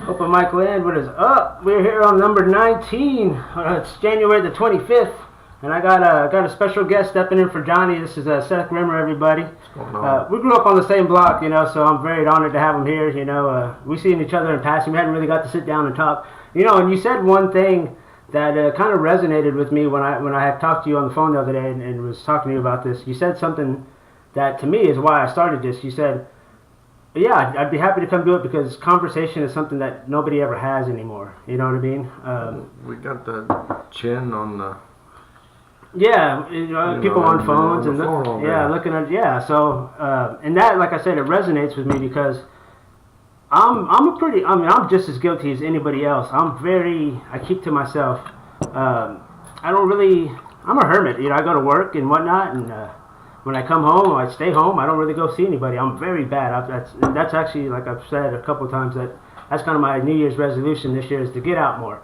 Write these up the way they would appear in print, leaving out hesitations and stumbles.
Open Mic Land, what is up? We're here on number 19. It's January the 25th, and I got a special guest stepping in for Johnny. This is Seth Rimmer, everybody. We grew up on the same block, so I'm very honored to have him here. We seen each other in passing. We hadn't really got to sit down and talk. And you said one thing that kind of resonated with me when I had talked to you on the phone the other day and was talking to you about this. You said something that to me is why I started this. You said, yeah, I'd be happy to come do it because conversation is something that nobody ever has anymore. You know what I mean? We got the chin on the... Yeah, people on phones and looking at So and that, like I said, it resonates with me because I'm just as guilty as anybody else. I keep to myself. I'm a hermit. I go to work and whatnot, and when I come home, I stay home. I don't really go see anybody. I'm very bad. That's actually, like I've said a couple of times, that's kind of my New Year's resolution this year is to get out more.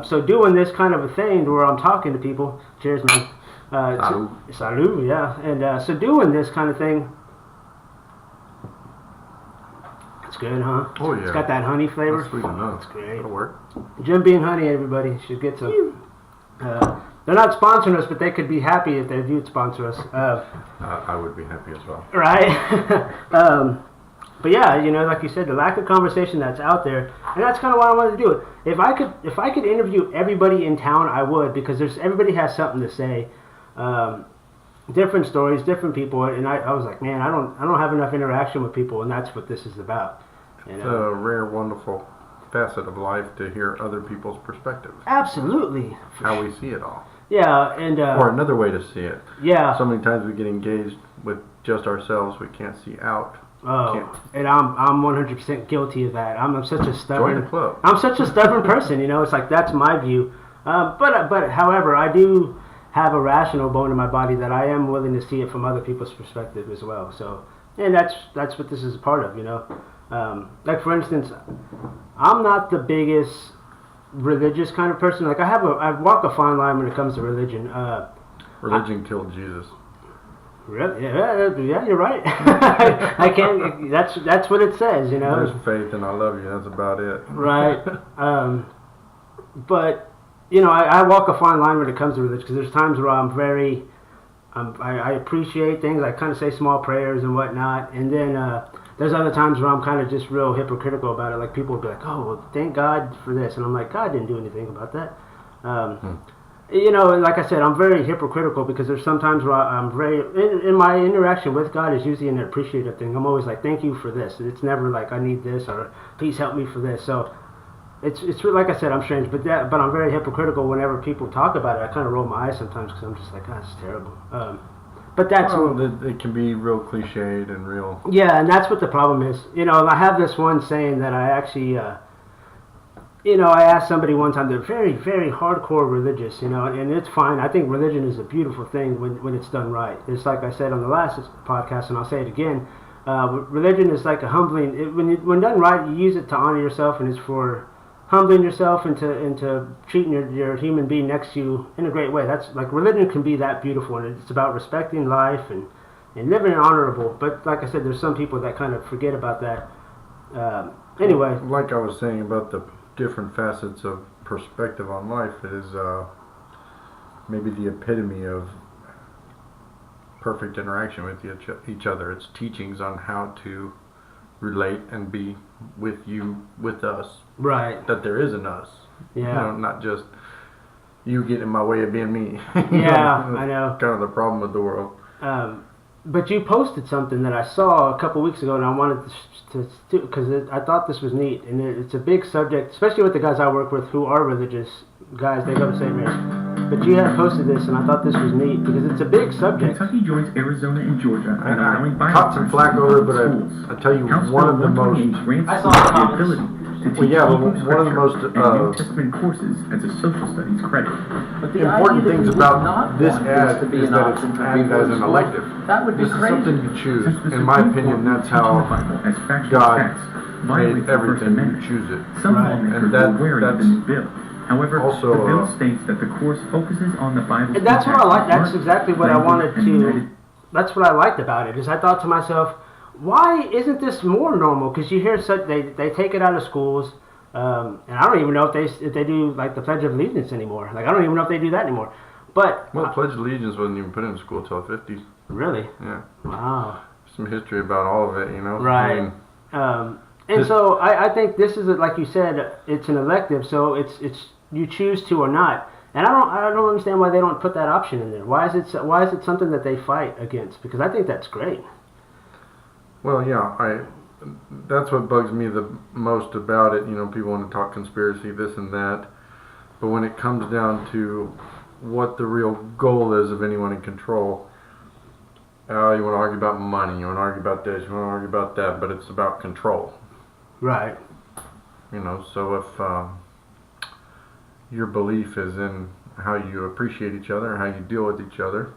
So doing this kind of a thing where I'm talking to people, cheers, man. Salud, yeah. And so doing this kind of thing, it's good, huh? Oh, yeah. It's got that honey flavor. That's sweet enough. It's great. It'll work. Jim Beam Honey, everybody should get some. They're not sponsoring us, but they could be happy if they do sponsor us. I would be happy as well. Right? But yeah, like you said, the lack of conversation that's out there, and that's kind of why I wanted to do it. If I could interview everybody in town, I would, because everybody has something to say, different stories, different people, and I was like, man, I don't have enough interaction with people, and that's what this is about. It's a rare, wonderful facet of life to hear other people's perspectives. Absolutely. How we see it all. Yeah, and or another way to see it. Yeah. So many times we get engaged with just ourselves, we can't see out. Oh, and I'm 100% guilty of that. I'm such a stubborn. Join the club. I'm such a stubborn person, It's like that's my view. But however, I do have a rational bone in my body that I am willing to see it from other people's perspective as well. So, and that's what this is a part of, Like for instance, I'm not the biggest religious kind of person. Like I walk a fine line when it comes to religion. Religion killed Jesus. Really? Yeah, you're right. I can't. That's what it says, There's faith and I love you. That's about it. Right. But I walk a fine line when it comes to religion because there's times where I appreciate things. I kind of say small prayers and whatnot, and then there's other times where I'm kind of just real hypocritical about it. Like people will be like, "Oh, well, thank God for this," and I'm like, "God didn't do anything about that." Like I said, I'm very hypocritical because there's sometimes where I'm very, in my interaction with God is usually an appreciative thing. I'm always like, thank you for this. It's never like, I need this or please help me for this. So it's like I said, I'm strange, but I'm very hypocritical whenever people talk about it. I kind of roll my eyes sometimes because I'm just like, oh, it's terrible. But that's... it can be real cliched and real... Yeah, and that's what the problem is. I have this one saying that I actually... I asked somebody one time, they're very, very hardcore religious, and it's fine. I think religion is a beautiful thing when it's done right. It's like I said on the last podcast, and I'll say it again, religion is like a humbling, when done right, you use it to honor yourself, and it's for humbling yourself into treating your human being next to you in a great way. That's like, religion can be that beautiful, and it's about respecting life and living honorable. But like I said, there's some people that kind of forget about that. Anyway. Like I was saying about the different facets of perspective on life, it is maybe the epitome of perfect interaction with each other. It's teachings on how to relate and be with us. Right. That there is an us. Yeah. Not just you get in my way of being me. Yeah, I know. Kind of the problem with the world. But you posted something that I saw a couple weeks ago, and I wanted to because I thought this was neat, and it's a big subject, especially with the guys I work with who are religious guys. They go to St. Mary's. But you had posted this, and I thought this was neat because it's a big subject. Kentucky joins Arizona and Georgia. I caught some flack over it, but I tell you, one of the most... I saw the comments. One of the most New Testament courses as a social studies credit. But the important idea that things you about would not this want ad to be is an that it's option for added people as in an school, elective. that would be This is crazy. something you choose. Since the In my Supreme opinion, Court that's teaches how the Bible as factual God facts made violates the First everything. You Amendment. choose it. Some Right. lawmakers And were wary of the new bill. However, Also, the bill states that the course focuses on the Bible's And that's what I impact like. on That's art, exactly what I language, wanted and to. United That's what I liked about it. Is I thought to myself, why isn't this more normal? Because you hear such they take it out of schools, and I don't even know if they do like the Pledge of Allegiance anymore. Like I don't even know if they do that anymore. But well, Pledge of Allegiance wasn't even put in school till the 50s. really, Yeah. wow, Some history about all of it, you know? right. I mean, And this- so I think this is like you said, it's an elective, so it's you choose to or not. And I don't understand why they don't put that option in there. Why is it something that they fight against? Because I think that's great. well, yeah, that's what bugs me the most about it. You know, people want to talk conspiracy, this and that. But when it comes down to what the real goal is of anyone in control, you want to argue about money, you want to argue about this, you want to argue about that, but it's about control. Right. You know, so if your belief is in how you appreciate each other, how you deal with each other,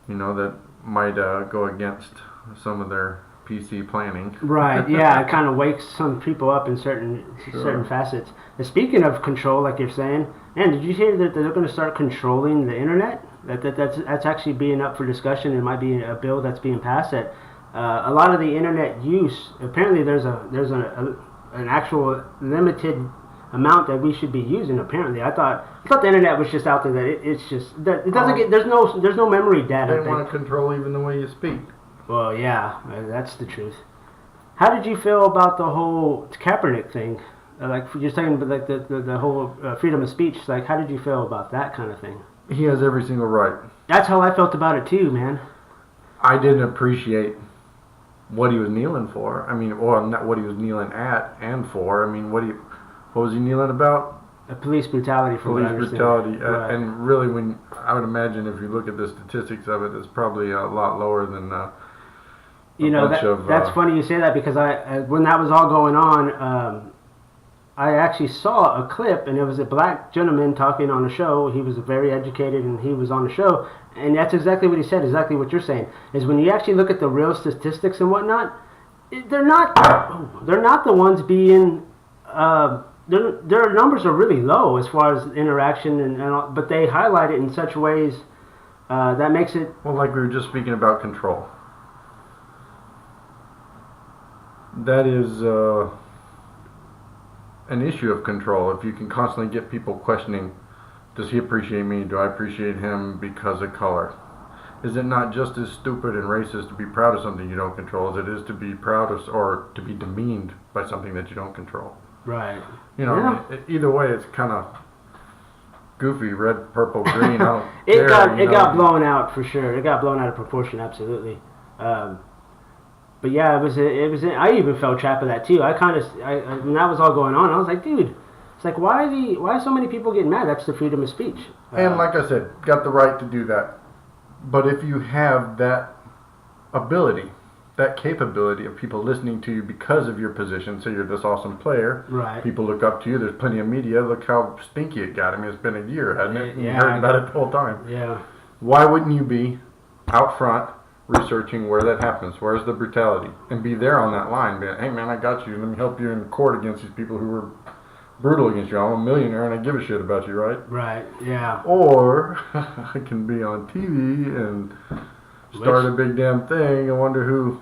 you know, that might go against some of their PC planning. Right. Yeah. It kind of wakes some people up in certain facets. And speaking of control, like you're saying, man, did you hear that they're going to start controlling the internet? That's actually being up for discussion. It might be a bill that's being passed. That a lot of the internet use. Apparently, there's an actual limited amount that we should be using. Apparently, I thought the internet was just out there. That it's just that it doesn't get. There's no memory data. They want to control even the way you speak. Well, yeah, that's the truth. How did you feel about the whole Kaepernick thing? Like you're saying, but like the whole freedom of speech. Like, how did you feel about that kind of thing? He has every single right. That's how I felt about it too, man. I didn't appreciate what he was kneeling for. I mean, or not what he was kneeling at and for. I mean, what was he kneeling about? Police brutality, from what I Police understand. brutality, Right. and really, when I would imagine if you look at the statistics of it, it's probably a lot lower than. You know, that's funny you say that because when that was all going on, I actually saw a clip and it was a black gentleman talking on a show. He was very educated and he was on the show, and that's exactly what he said. Exactly what you're saying is when you actually look at the real statistics and whatnot, they're not the ones being. Their numbers are really low as far as interaction and all, but they highlight it in such ways that makes it. Well, like we were just speaking about control. That is an issue of control. If you can constantly get people questioning, does he appreciate me? Do I appreciate him because of color? Is it not just as stupid and racist to be proud of something you don't control as it is to be proud of or to be demeaned by something that you don't control? Right. You know, Yeah. either way, it's kind of goofy, red, purple, green. I don't It care, got blown out for sure. It got blown out of proportion, absolutely. But yeah, it was. I even fell trap of that too. When that was all going on, I was like, dude, it's like why are so many people getting mad? That's the freedom of speech. And like I said, got the right to do that. But if you have that ability, that capability of people listening to you because of your position, say you're this awesome player, right? People look up to you. There's plenty of media. Look how stinky it got. I mean, it's been a year, hasn't it? Yeah, You heard about it the whole time. Yeah. Why wouldn't you be out front researching where that happens? Where's the brutality? And be there on that line. Be like, hey man, I got you. Let me help you in court against these people who were brutal against you. I'm a millionaire and I give a shit about you, right? Right. Yeah. Or I can be on TV and start a big damn thing and wonder who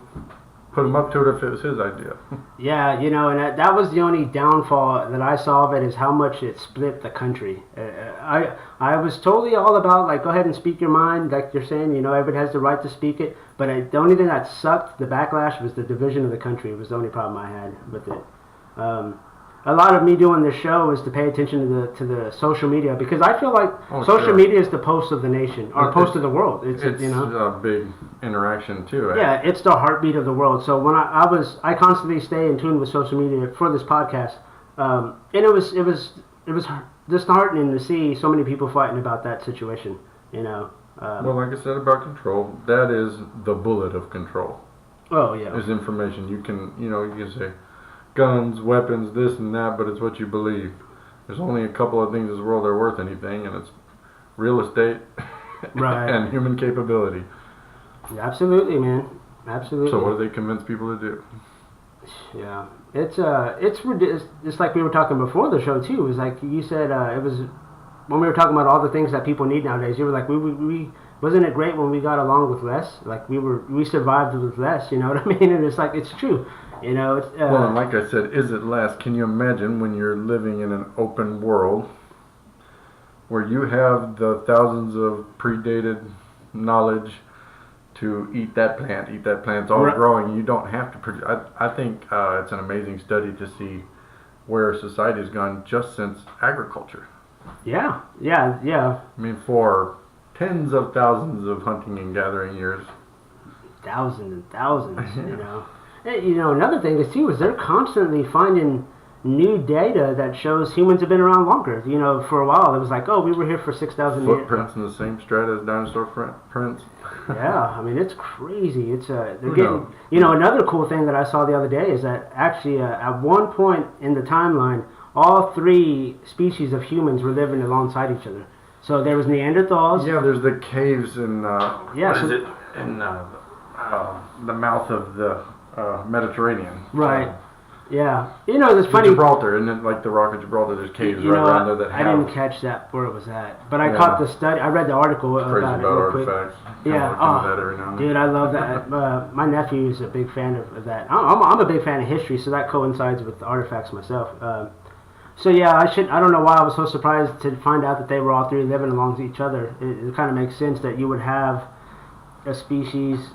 put him up to it if it was his idea. Yeah, you know, and that was the only downfall that I saw of it is how much it split the country. I was totally all about, like, go ahead and speak your mind, like you're saying, you know, everybody has the right to speak it, but the only thing that sucked, the backlash, was the division of the country. It was the only problem I had with it. A lot of me doing this show is to pay attention to the social media because I feel like social media is the post of the nation or post of the world. It's you know, a big interaction too. Yeah, it's the heartbeat of the world. So when I constantly stay in tune with social media for this podcast, and it was disheartening to see so many people fighting about that situation. You know. Well, like I said about control, that is the bullet of control. Oh yeah. Is information. You can say guns, weapons, this and that, but it's what you believe. There's only a couple of things in this world that are worth anything, and it's real estate right. and human capability. Absolutely, man. Absolutely. So what do they convince people to do? Yeah, it's like we were talking before the show too. It was like you said, it was when we were talking about all the things that people need nowadays. You were like, we wasn't it great when we got along with less? Like we survived with less. You know what I mean? And it's like it's true. You know, it's Well, and like I said, is it less? Can you imagine when you're living in an open world where you have the thousands of predated knowledge to eat that plant, it's all Right. growing. You don't have to produce. I think it's an amazing study to see where society has gone just since agriculture. yeah. I mean, for tens of thousands of hunting and gathering years. Thousands and thousands. Yeah. You know. And, you know, another thing is too is they're constantly finding new data that shows humans have been around longer. You know, for a while it was like, oh, we were here for 6,000 years. Footprints in the same strata as dinosaur prints. Yeah, I mean it's crazy. It's they're Who getting. knows? You know, another cool thing that I saw the other day is that actually at one point in the timeline, all three species of humans were living alongside each other. So there was Neanderthals. Yeah, there's the caves in Yeah, what is so- it in the mouth of the Mediterranean. Right. Yeah. You know, it's funny. Gibraltar, isn't it like the Rock of Gibraltar? There's caves You right know, around there that I have didn't catch that where it was at, but I Yeah. caught the study. I read the article crazy about it about real quick. artifacts. Yeah, Look into oh, that every now and then. Dude, I love that. My nephew is a big fan of that. I'm a big fan of history, so that coincides with the artifacts myself. So yeah, I don't know why I was so surprised to find out that they were all three living amongst each other. It kind of makes sense that you would have a species,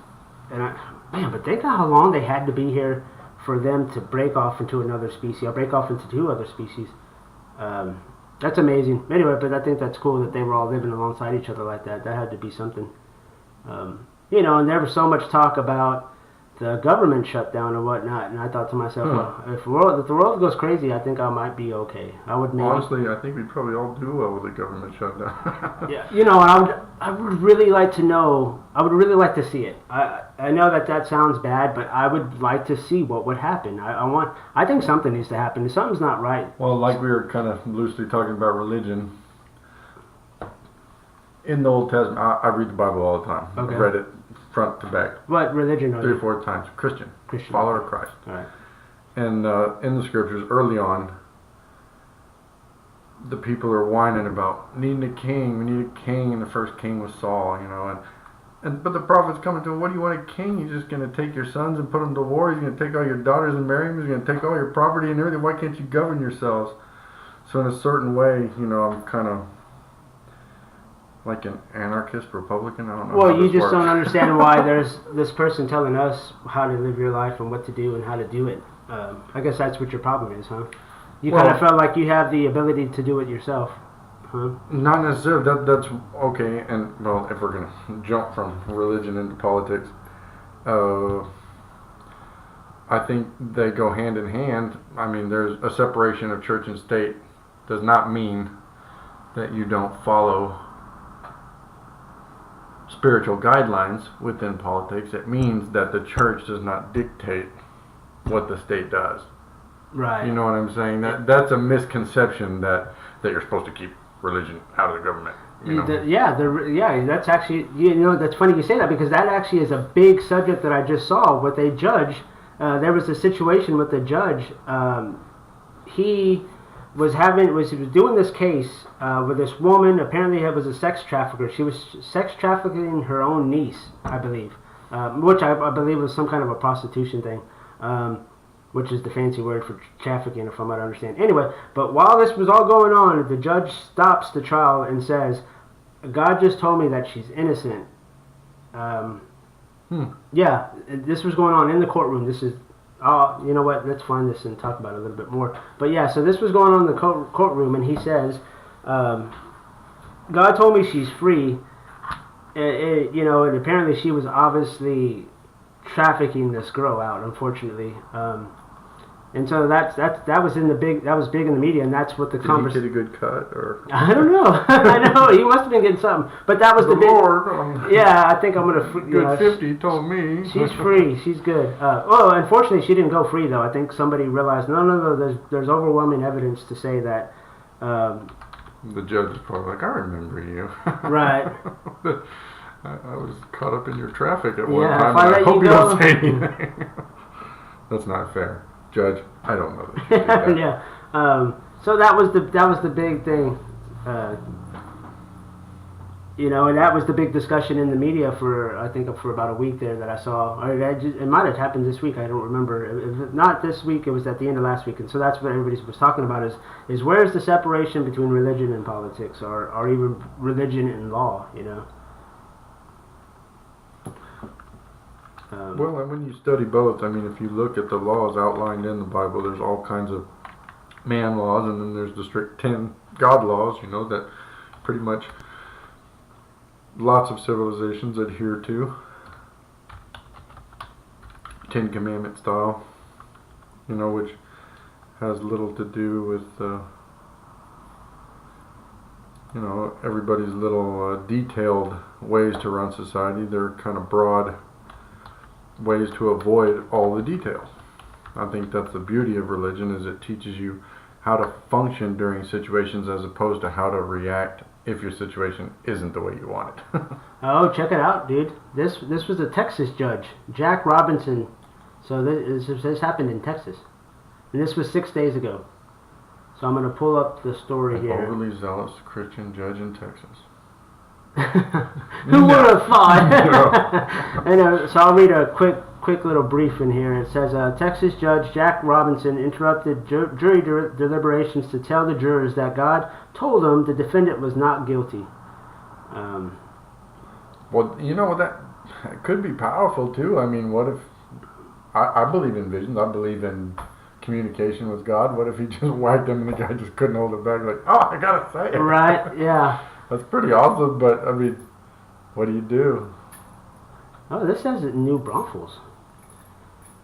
but think of how long they had to be here for them to break off into another species, or break off into two other species. That's amazing. Anyway, but I think that's cool that they were all living alongside each other like that. That had to be something. You know, and there was so much talk about the government shutdown and whatnot, and I thought to myself, well, if the world goes crazy, I think I might be okay. I would maybe. Honestly, I think we'd probably all do well with the government shutdown. Yeah, you know, I would really like to know. I would really like to see it. I know that sounds bad, but I would like to see what would happen. I think something needs to happen. Something's not right. Well, like we were kind of loosely talking about religion. In the Old Testament, I read the Bible all the time. Okay. I've read it front to back What religion are 3 or you? 4 times. Christian. Christian. Follower of Christ. All right. And in the scriptures, early on, the people are whining about needing a king. We need a king, and the first king was Saul, you know. But the prophet's coming to him. What do you want a king? He's just going to take your sons and put them to war. He's going to take all your daughters and marry them. He's going to take all your property and everything. Why can't you govern yourselves? So in a certain way, you know, I'm kind of like an anarchist Republican. I don't know. Well, how you this just works. don't understand why there's this person telling us how to live your life and what to do and how to do it. I guess that's what your problem is, huh? You kind of Well- felt like you have the ability to do it yourself, huh? Not necessarily. That's okay. And well, if we're gonna jump from religion into politics, I think they go hand in hand. I mean, there's a separation of church and state. Does not mean that you don't follow spiritual guidelines within politics. It means that the church does not dictate what the state does. Right. You know what I'm saying? That's a misconception that you're supposed to keep religion out of the government. You know? Yeah, that's actually, you know, that's funny you say that because that actually is a big subject that I just saw with a judge. There was a situation with a judge. He was doing this case with this woman. Apparently, it was a sex trafficker. She was sex trafficking her own niece, I believe, which I believe was some kind of a prostitution thing. Which is the fancy word for trafficking, if I'm not understanding. Anyway, but while this was all going on, the judge stops the trial and says, God just told me that she's innocent. Yeah, this was going on in the courtroom. This is, you know what, let's find this and talk about it a little bit more. But yeah, so this was going on in the courtroom, and he says, God told me she's free. You know, and apparently she was obviously trafficking this girl out, unfortunately. And so that was big in the media, and that's what the Did he conversation. get a good cut, or I don't know. I know he must have been getting something, but that was the big. Lord, Yeah, I think I'm gonna. good 50 told me. She's free. She's good. Unfortunately, she didn't go free though. I think somebody realized no. There's overwhelming evidence to say that. The judge is probably like, I remember you. Right. I was caught up in your traffic at one Yeah, time. if I And I let hope you you don't go- say anything. That's not fair. Judge, I don't know that she did that. Yeah. So that was the big thing. And that was the big discussion in the media for, I think, for about a week there that I saw. Or it might have happened this week. I don't remember. If not this week, it was at the end of last week. And so that's what everybody was talking about is where's the separation between religion and politics, or even religion and law, Well, and when you study both, I mean, if you look at the laws outlined in the Bible, there's all kinds of man laws, and then there's the strict 10 God laws, that pretty much lots of civilizations adhere to. 10 Commandment style, which has little to do with, everybody's little detailed ways to run society. They're kind of broad ways to avoid all the details. I think that's the beauty of religion, is it teaches you how to function during situations as opposed to how to react if your situation isn't the way you want it. Oh, check it out, dude. This was a Texas judge, Jack Robinson. So this happened in Texas. And this was 6 days ago. So I'm going to pull up the story here. Overly zealous Christian judge in Texas. Who would have thought? So I'll read a quick little brief in here. It says, Texas Judge Jack Robinson interrupted jury deliberations to tell the jurors that God told them the defendant was not guilty. Well, that could be powerful too. I mean, what if I believe in visions? I believe in communication with God. What if he just whacked him and the guy just couldn't hold it back? Like, oh, I gotta say it. Right? Yeah. That's pretty awesome, but I mean, what do you do? Oh, this says it in New Braunfels.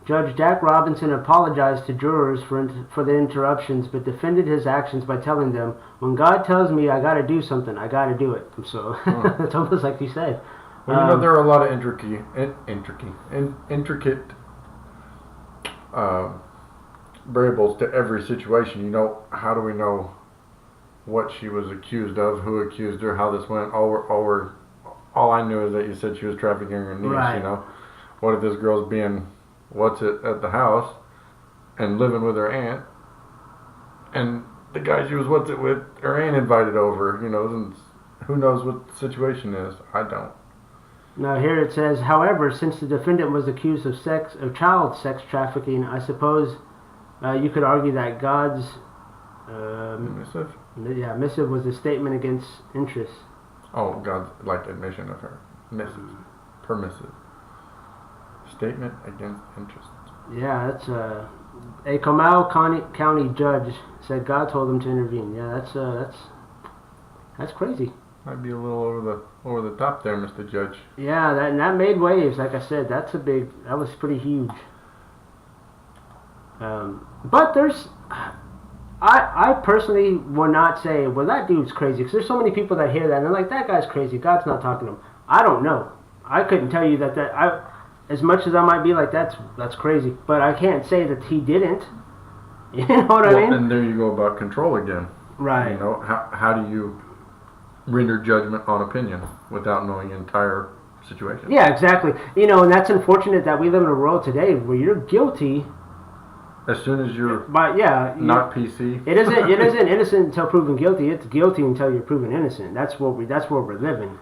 Judge Jack Robinson apologized to jurors for the interruptions, but defended his actions by telling them, "When God tells me I got to do something, I got to do it." So it's almost like you said. Well, there are a lot of intricate variables to every situation. How do we know what she was accused of, who accused her, how this went? All I knew is that you said she was trafficking her niece. Right. What if this girl's being at the house and living with her aunt, and the guy she was with, her aunt invited over, and who knows what the situation is? I don't. Now here it says, however, since the defendant was accused of child sex trafficking, I suppose you could argue that God's missive was a statement against interest. Oh, God's admission of her missive, permissive. Statement against interest. Yeah, that's a Comal County judge said God told him to intervene. Yeah, that's crazy. Might be a little over the top there, Mr. Judge. Yeah, that made waves. Like I said, that was pretty huge. But I personally would not say, well, that dude's crazy, because there's so many people that hear that and they're like, that guy's crazy. God's not talking to him. I don't know. I couldn't tell you that as much as I might be like, that's crazy, but I can't say that he didn't. You know what I mean? And there you go about control again. Right. How do you render judgment on opinion without knowing the entire situation? Yeah, exactly. And that's unfortunate that we live in a world today where you're guilty. As soon as you're not PC. It isn't innocent until proven guilty. It's guilty until you're proven innocent. That's where we're living.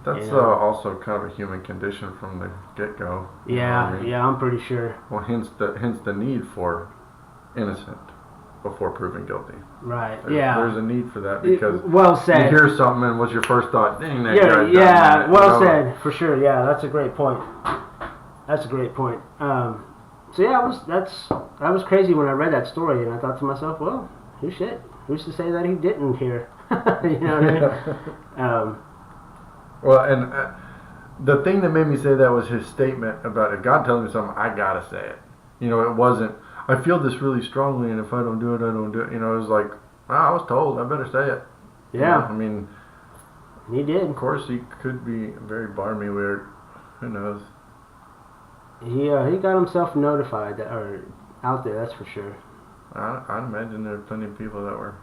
That's also kind of a human condition from the get-go. Yeah, I'm pretty sure. Well, hence the need for innocent before proven guilty. Right. There's a need for that, because well said. You hear something and what's your first thought? Dang, that guy's yeah. done that. Well said, for sure. Yeah, that's a great point. So yeah, that was crazy when I read that story, and I thought to myself, well, who's to say that he didn't hear? You know what I mean? Well, and the thing that made me say that was his statement about, if God tells me something, I gotta say it. It wasn't, I feel this really strongly, and if I don't do it, I don't do it. It was like, I was told, I better say it. Yeah. I mean, he did. Of course, he could be very barmy weird. Who knows? He got himself notified or out there. That's for sure. I'd imagine there are plenty of people that were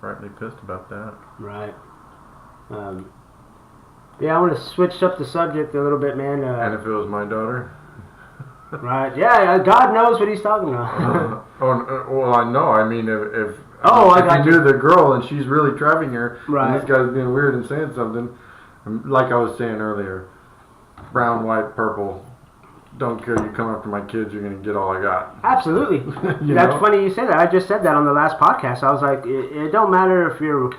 rightly pissed about that. Right. Yeah, I want to switch up the subject a little bit, man. And if it was my daughter? Right. Yeah. God knows what he's talking about. Well, I know. I mean, if I if got you you. knew the girl and she's really trafficking her, Right. and this guy's being weird and saying something, like I was saying earlier, brown, white, purple. Don't care. You come after my kids, you're gonna get all I got. Absolutely. You That's know? funny you say that. I just said that on the last podcast. I was like, it don't matter if you're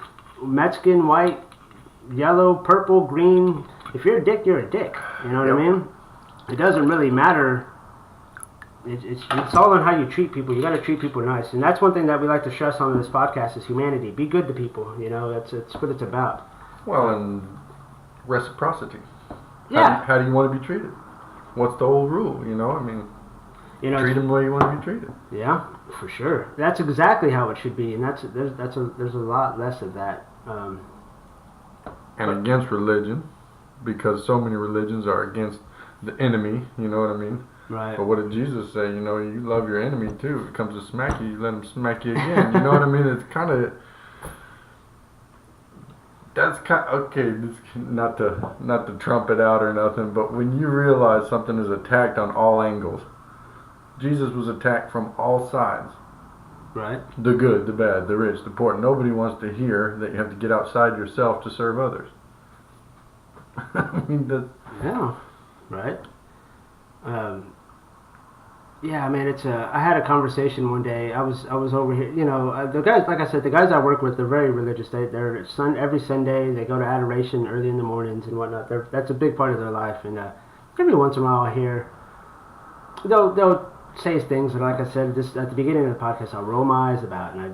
Mexican, white, yellow, purple, green. If you're a dick, you're a dick. You know what I Yep. mean? It doesn't really matter. It's all on how you treat people. You got to treat people nice, and that's one thing that we like to stress on this podcast is humanity. Be good to people. You know, it's what it's about. Well, and reciprocity. Yeah. How do you want to be treated? What's the old rule? You know, I mean, You know, treat them the way you want to be treated. yeah, for sure. That's exactly how it should be, and there's a lot less of that. And against religion, because so many religions are against the enemy. You know what I mean? Right. But what did Jesus say? You know, you love your enemy too. If it comes to smack you, you let him smack you again. You know what I mean? It's kind of. That's kind okay. This, not to trump it out or nothing, but when you realize something is attacked on all angles, Jesus was attacked from all sides. Right. The good, the bad, the rich, the poor. Nobody wants to hear that you have to get outside yourself to serve others. I mean, that's... Yeah. Right. Yeah, man. I had a conversation one day. I was over here. You know, the guys, like I said, the guys I work with, they're very religious. They're every Sunday they go to adoration early in the mornings and whatnot. That's a big part of their life. And every once in a while, I hear they'll say things that, like I said, just at the beginning of the podcast, I'll roll my eyes about, and I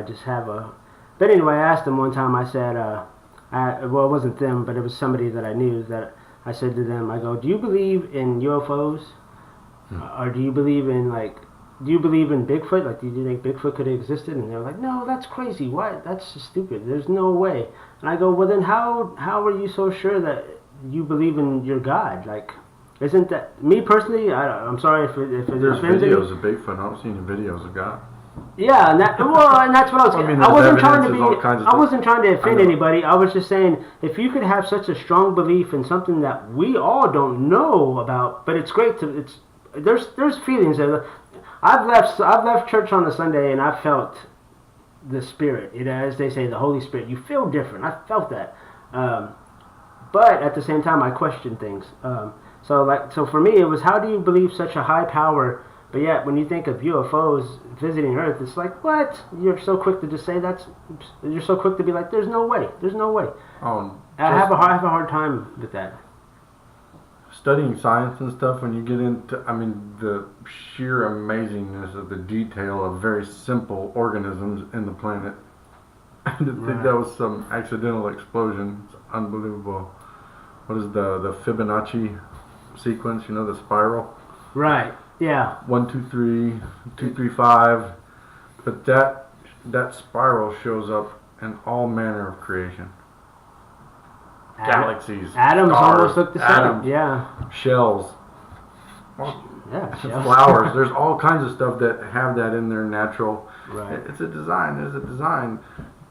just have a. But anyway, I asked them one time. I said, well, it wasn't them, but it was somebody that I knew. That I said to them, I go, do you believe in UFOs, or do you believe in Bigfoot? Like, do you think Bigfoot could have existed? And they're like, no, that's crazy. Why? That's just stupid. There's no way. And I go, well, then how are you so sure that you believe in your God? Like, isn't that me personally? I'm sorry if it There's offends you. videos of Bigfoot. I don't see any videos of God. Yeah, and that's what I was. I mean, I wasn't there's trying to evidence, be. there's all kinds of I stuff. wasn't trying to offend I know. anybody. I was just saying, if you could have such a strong belief in something that we all don't know about, but it's great to. There's feelings that I've left church on a Sunday and I've felt the Spirit. You know, as they say, the Holy Spirit. You feel different. I felt that, but at the same time, I question things. So for me, it was, how do you believe such a high power? But yet, when you think of UFOs visiting Earth, it's like, what? You're so quick to just say you're so quick to be like, there's no way. There's no way. I have a hard time with that. Studying science and stuff, when you get into, I mean, the sheer amazingness of the detail of very simple organisms in the planet. I didn't think that was some accidental explosion. It's unbelievable. What is the Fibonacci sequence? You know, the spiral? Right. Yeah. 1, 2, 3, 2, 3, 5. But that spiral shows up in all manner of creation. Galaxies, Atoms stars, almost look the same. atoms, Yeah. shells, Yeah. shells. flowers. There's all kinds of stuff that have that in their natural. Right. It's a design. There's a design.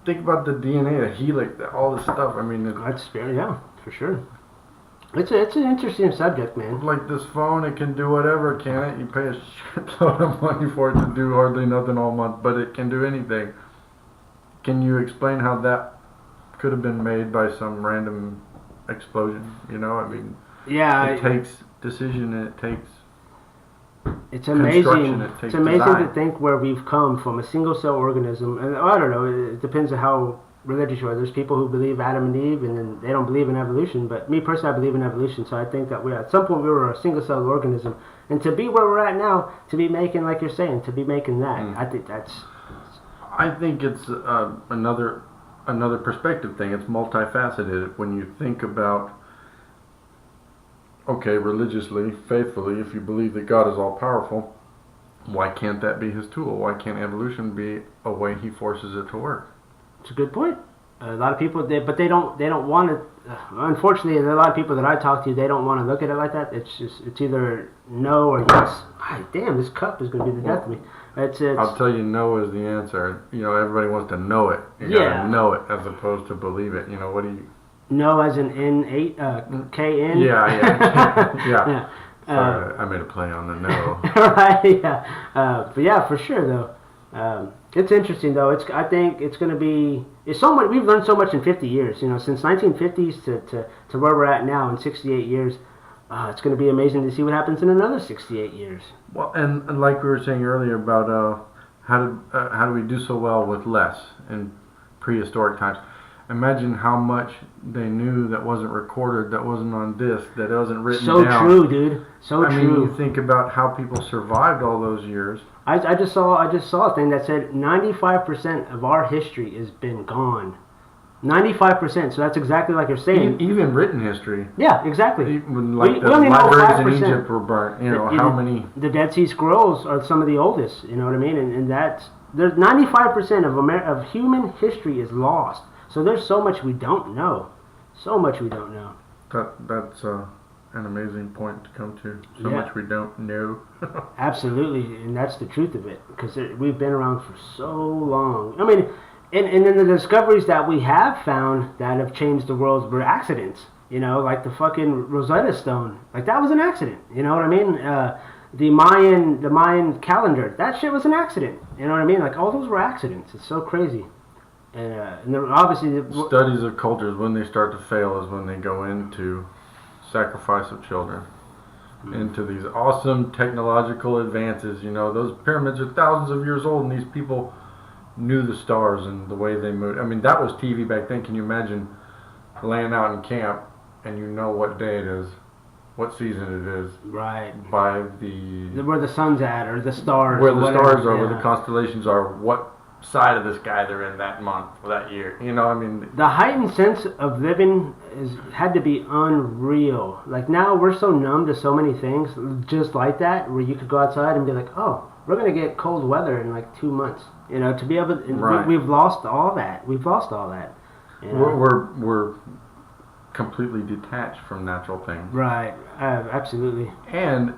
Think about the DNA, the helix, all this stuff. I mean, That's fair. Yeah, for sure. It's an interesting subject, man. like this phone, it can do whatever, can it? You pay a shitload of money for it to do hardly nothing all month, but it can do anything. Can you explain how that could have been made by some random explosion? You know, I mean, Yeah. it takes decision and it takes It's amazing. construction, it takes It's amazing design. to think where we've come from, a single cell organism. And I don't know. It depends on how religious you are. There's people who believe Adam and Eve, and then they don't believe in evolution. But me personally, I believe in evolution. So I think that at some point we were a single cell organism, and to be where we're at now, to be making, like you're saying, to be making that, I think that's. I think it's another perspective thing. It's multifaceted. When you think about, okay, religiously, faithfully, if you believe that God is all powerful, why can't that be his tool? Why can't evolution be a way he forces it to work? It's a good point. A lot of people, they don't want to. Unfortunately, there are a lot of people that I talk to. They don't want to look at it like that. It's either no or yes. Damn, this cup is going to be the death of me. It's I'll tell you, no is the answer. You know, everybody wants to know it. You Yeah. gotta know it as opposed to believe it. You know, what do you... no as in N8 KN. Yeah. Yeah. Sorry, I made a play on the no. Right? Yeah. But yeah, for sure though. It's interesting though. I think it's going to be. It's so much. We've learned so much in 50 years. You know, since 1950s to where we're at now in 68 years. It's going to be amazing to see what happens in another 68 years. Well, and like we were saying earlier about how do we do so well with less in prehistoric times? Imagine how much they knew that wasn't recorded, that wasn't on disc, that wasn't written So down. true, dude. So I true. mean, you think about how people survived all those years. I just saw a thing that said 95% of our history has been gone. 95%. So that's exactly like you're saying. Even written history. Yeah, exactly. Even like We the only know libraries in 5%. Egypt were burnt. You know, how many... The Dead Sea Scrolls are some of the oldest. You know what I mean? And that's... There's 95% of human history is lost. So there's so much we don't know. So much we don't know. That's an amazing point to come to. So Yeah. much we don't know. Absolutely, and that's the truth of it. Because we've been around for so long. I mean, and then the discoveries that we have found that have changed the world were accidents. You know, like the fucking Rosetta Stone. Like that was an accident. You know what I mean? The Mayan calendar. That shit was an accident. You know what I mean? Like all those were accidents. It's so crazy. And there, obviously... Studies of cultures, when they start to fail is when they go into sacrifice of children. Into these awesome technological advances. You know, those pyramids are thousands of years old, and these people knew the stars and the way they moved. I mean, that was TV back then. Can you imagine laying out in camp and you know what day it is, what season it is, Right. by Where the sun's at, or the stars. where or the whatever, stars are, yeah. where the constellations are, what side of the sky they're in that month or that year. You know, I mean, The heightened sense of living had to be unreal. Like now we're so numb to so many things, just like that, where you could go outside and be like, oh, we're gonna get cold weather in like 2 months. You know, to be able to, Right. we've lost all that. We've lost all that. You know? we're completely detached from natural things. Right. Absolutely. And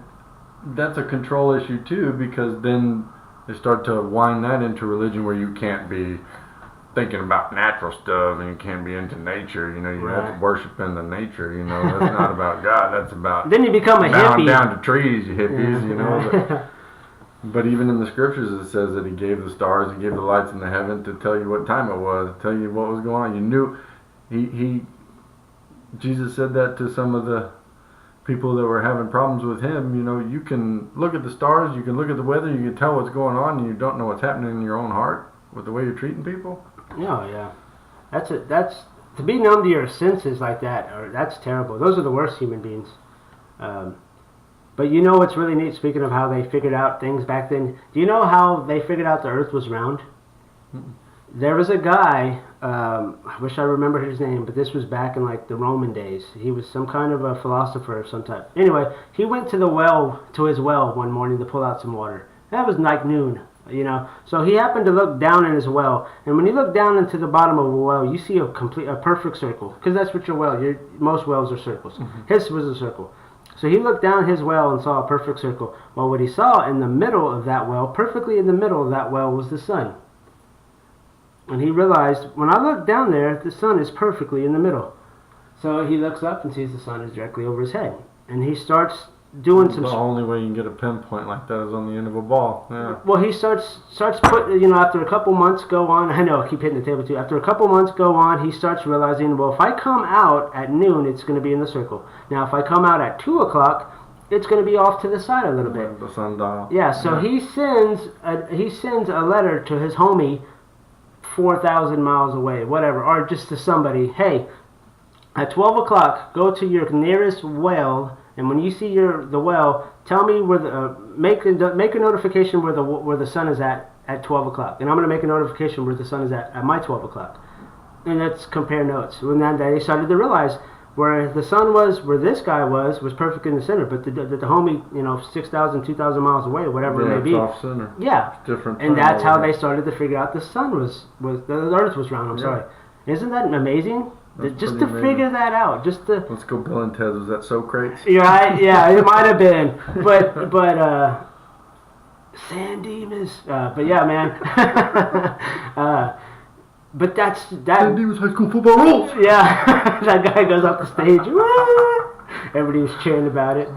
that's a control issue too, because then they start to wind that into religion where you can't be thinking about natural stuff and you can't be into nature. You know, you have Right. to worship in the nature. You know, that's not about God. That's about Then you become a bowing hippie. down to trees, you hippies. Yeah. You know. But even in the scriptures, it says that He gave the stars, He gave the lights in the heaven to tell you what time it was, tell you what was going on. You knew. Jesus said that to some of the people that were having problems with Him. You know, you can look at the stars, you can look at the weather, you can tell what's going on, and you don't know what's happening in your own heart with the way you're treating people. Oh yeah, that's to be numb to your senses like that. Or that's terrible. Those are the worst human beings. But you know what's really neat? Speaking of how they figured out things back then, do you know how they figured out the Earth was round? There was a guy. I wish I remembered his name, but this was back in like the Roman days. He was some kind of a philosopher of some type. Anyway, he went to his well one morning to pull out some water. That was like noon. You know, so he happened to look down in his well, and when you look down into the bottom of a well, you see a perfect circle, because that's what your well. Most wells are circles. Mm-hmm. His was a circle. So he looked down his well and saw a perfect circle. Well, what he saw in the middle of that well, perfectly in the middle of that well, was the sun. And he realized, when I look down there, the sun is perfectly in the middle. So he looks up and sees the sun is directly over his head, and he starts doing some. The only way you can get a pinpoint like that is on the end of a ball. Yeah. Well, he starts after a couple months go on. I know I keep hitting the table too. After a couple months go on, he starts realizing, well, if I come out at noon, it's going to be in the circle. Now, if I come out at 2 o'clock, it's going to be off to the side a little bit. The sundial. Yeah. So he sends a letter to his homie 4,000 miles away, whatever, or just to somebody. Hey, at 12 o'clock, go to your nearest well. And when you see the well, tell me where make a notification where the sun is at 12 o'clock, and I'm going to make a notification where the sun is at my 12 o'clock, and let's compare notes. And then they started to realize where the sun was, where this guy was perfect in the center, but the homie, 6,000, 2,000 miles away, whatever it may be, off center. yeah, It's different. and time that's how over they started to figure out the sun was the Earth was round. I'm sorry, isn't that amazing? That's Just pretty to amazing. figure that out, just to. Let's go, Bill and Ted. Was that Socrates? You're right. Yeah, it might have been, but San Dimas. But yeah, man. But that's that. San Dimas High School football rules. Yeah, that guy goes off the stage. Everybody was cheering about it.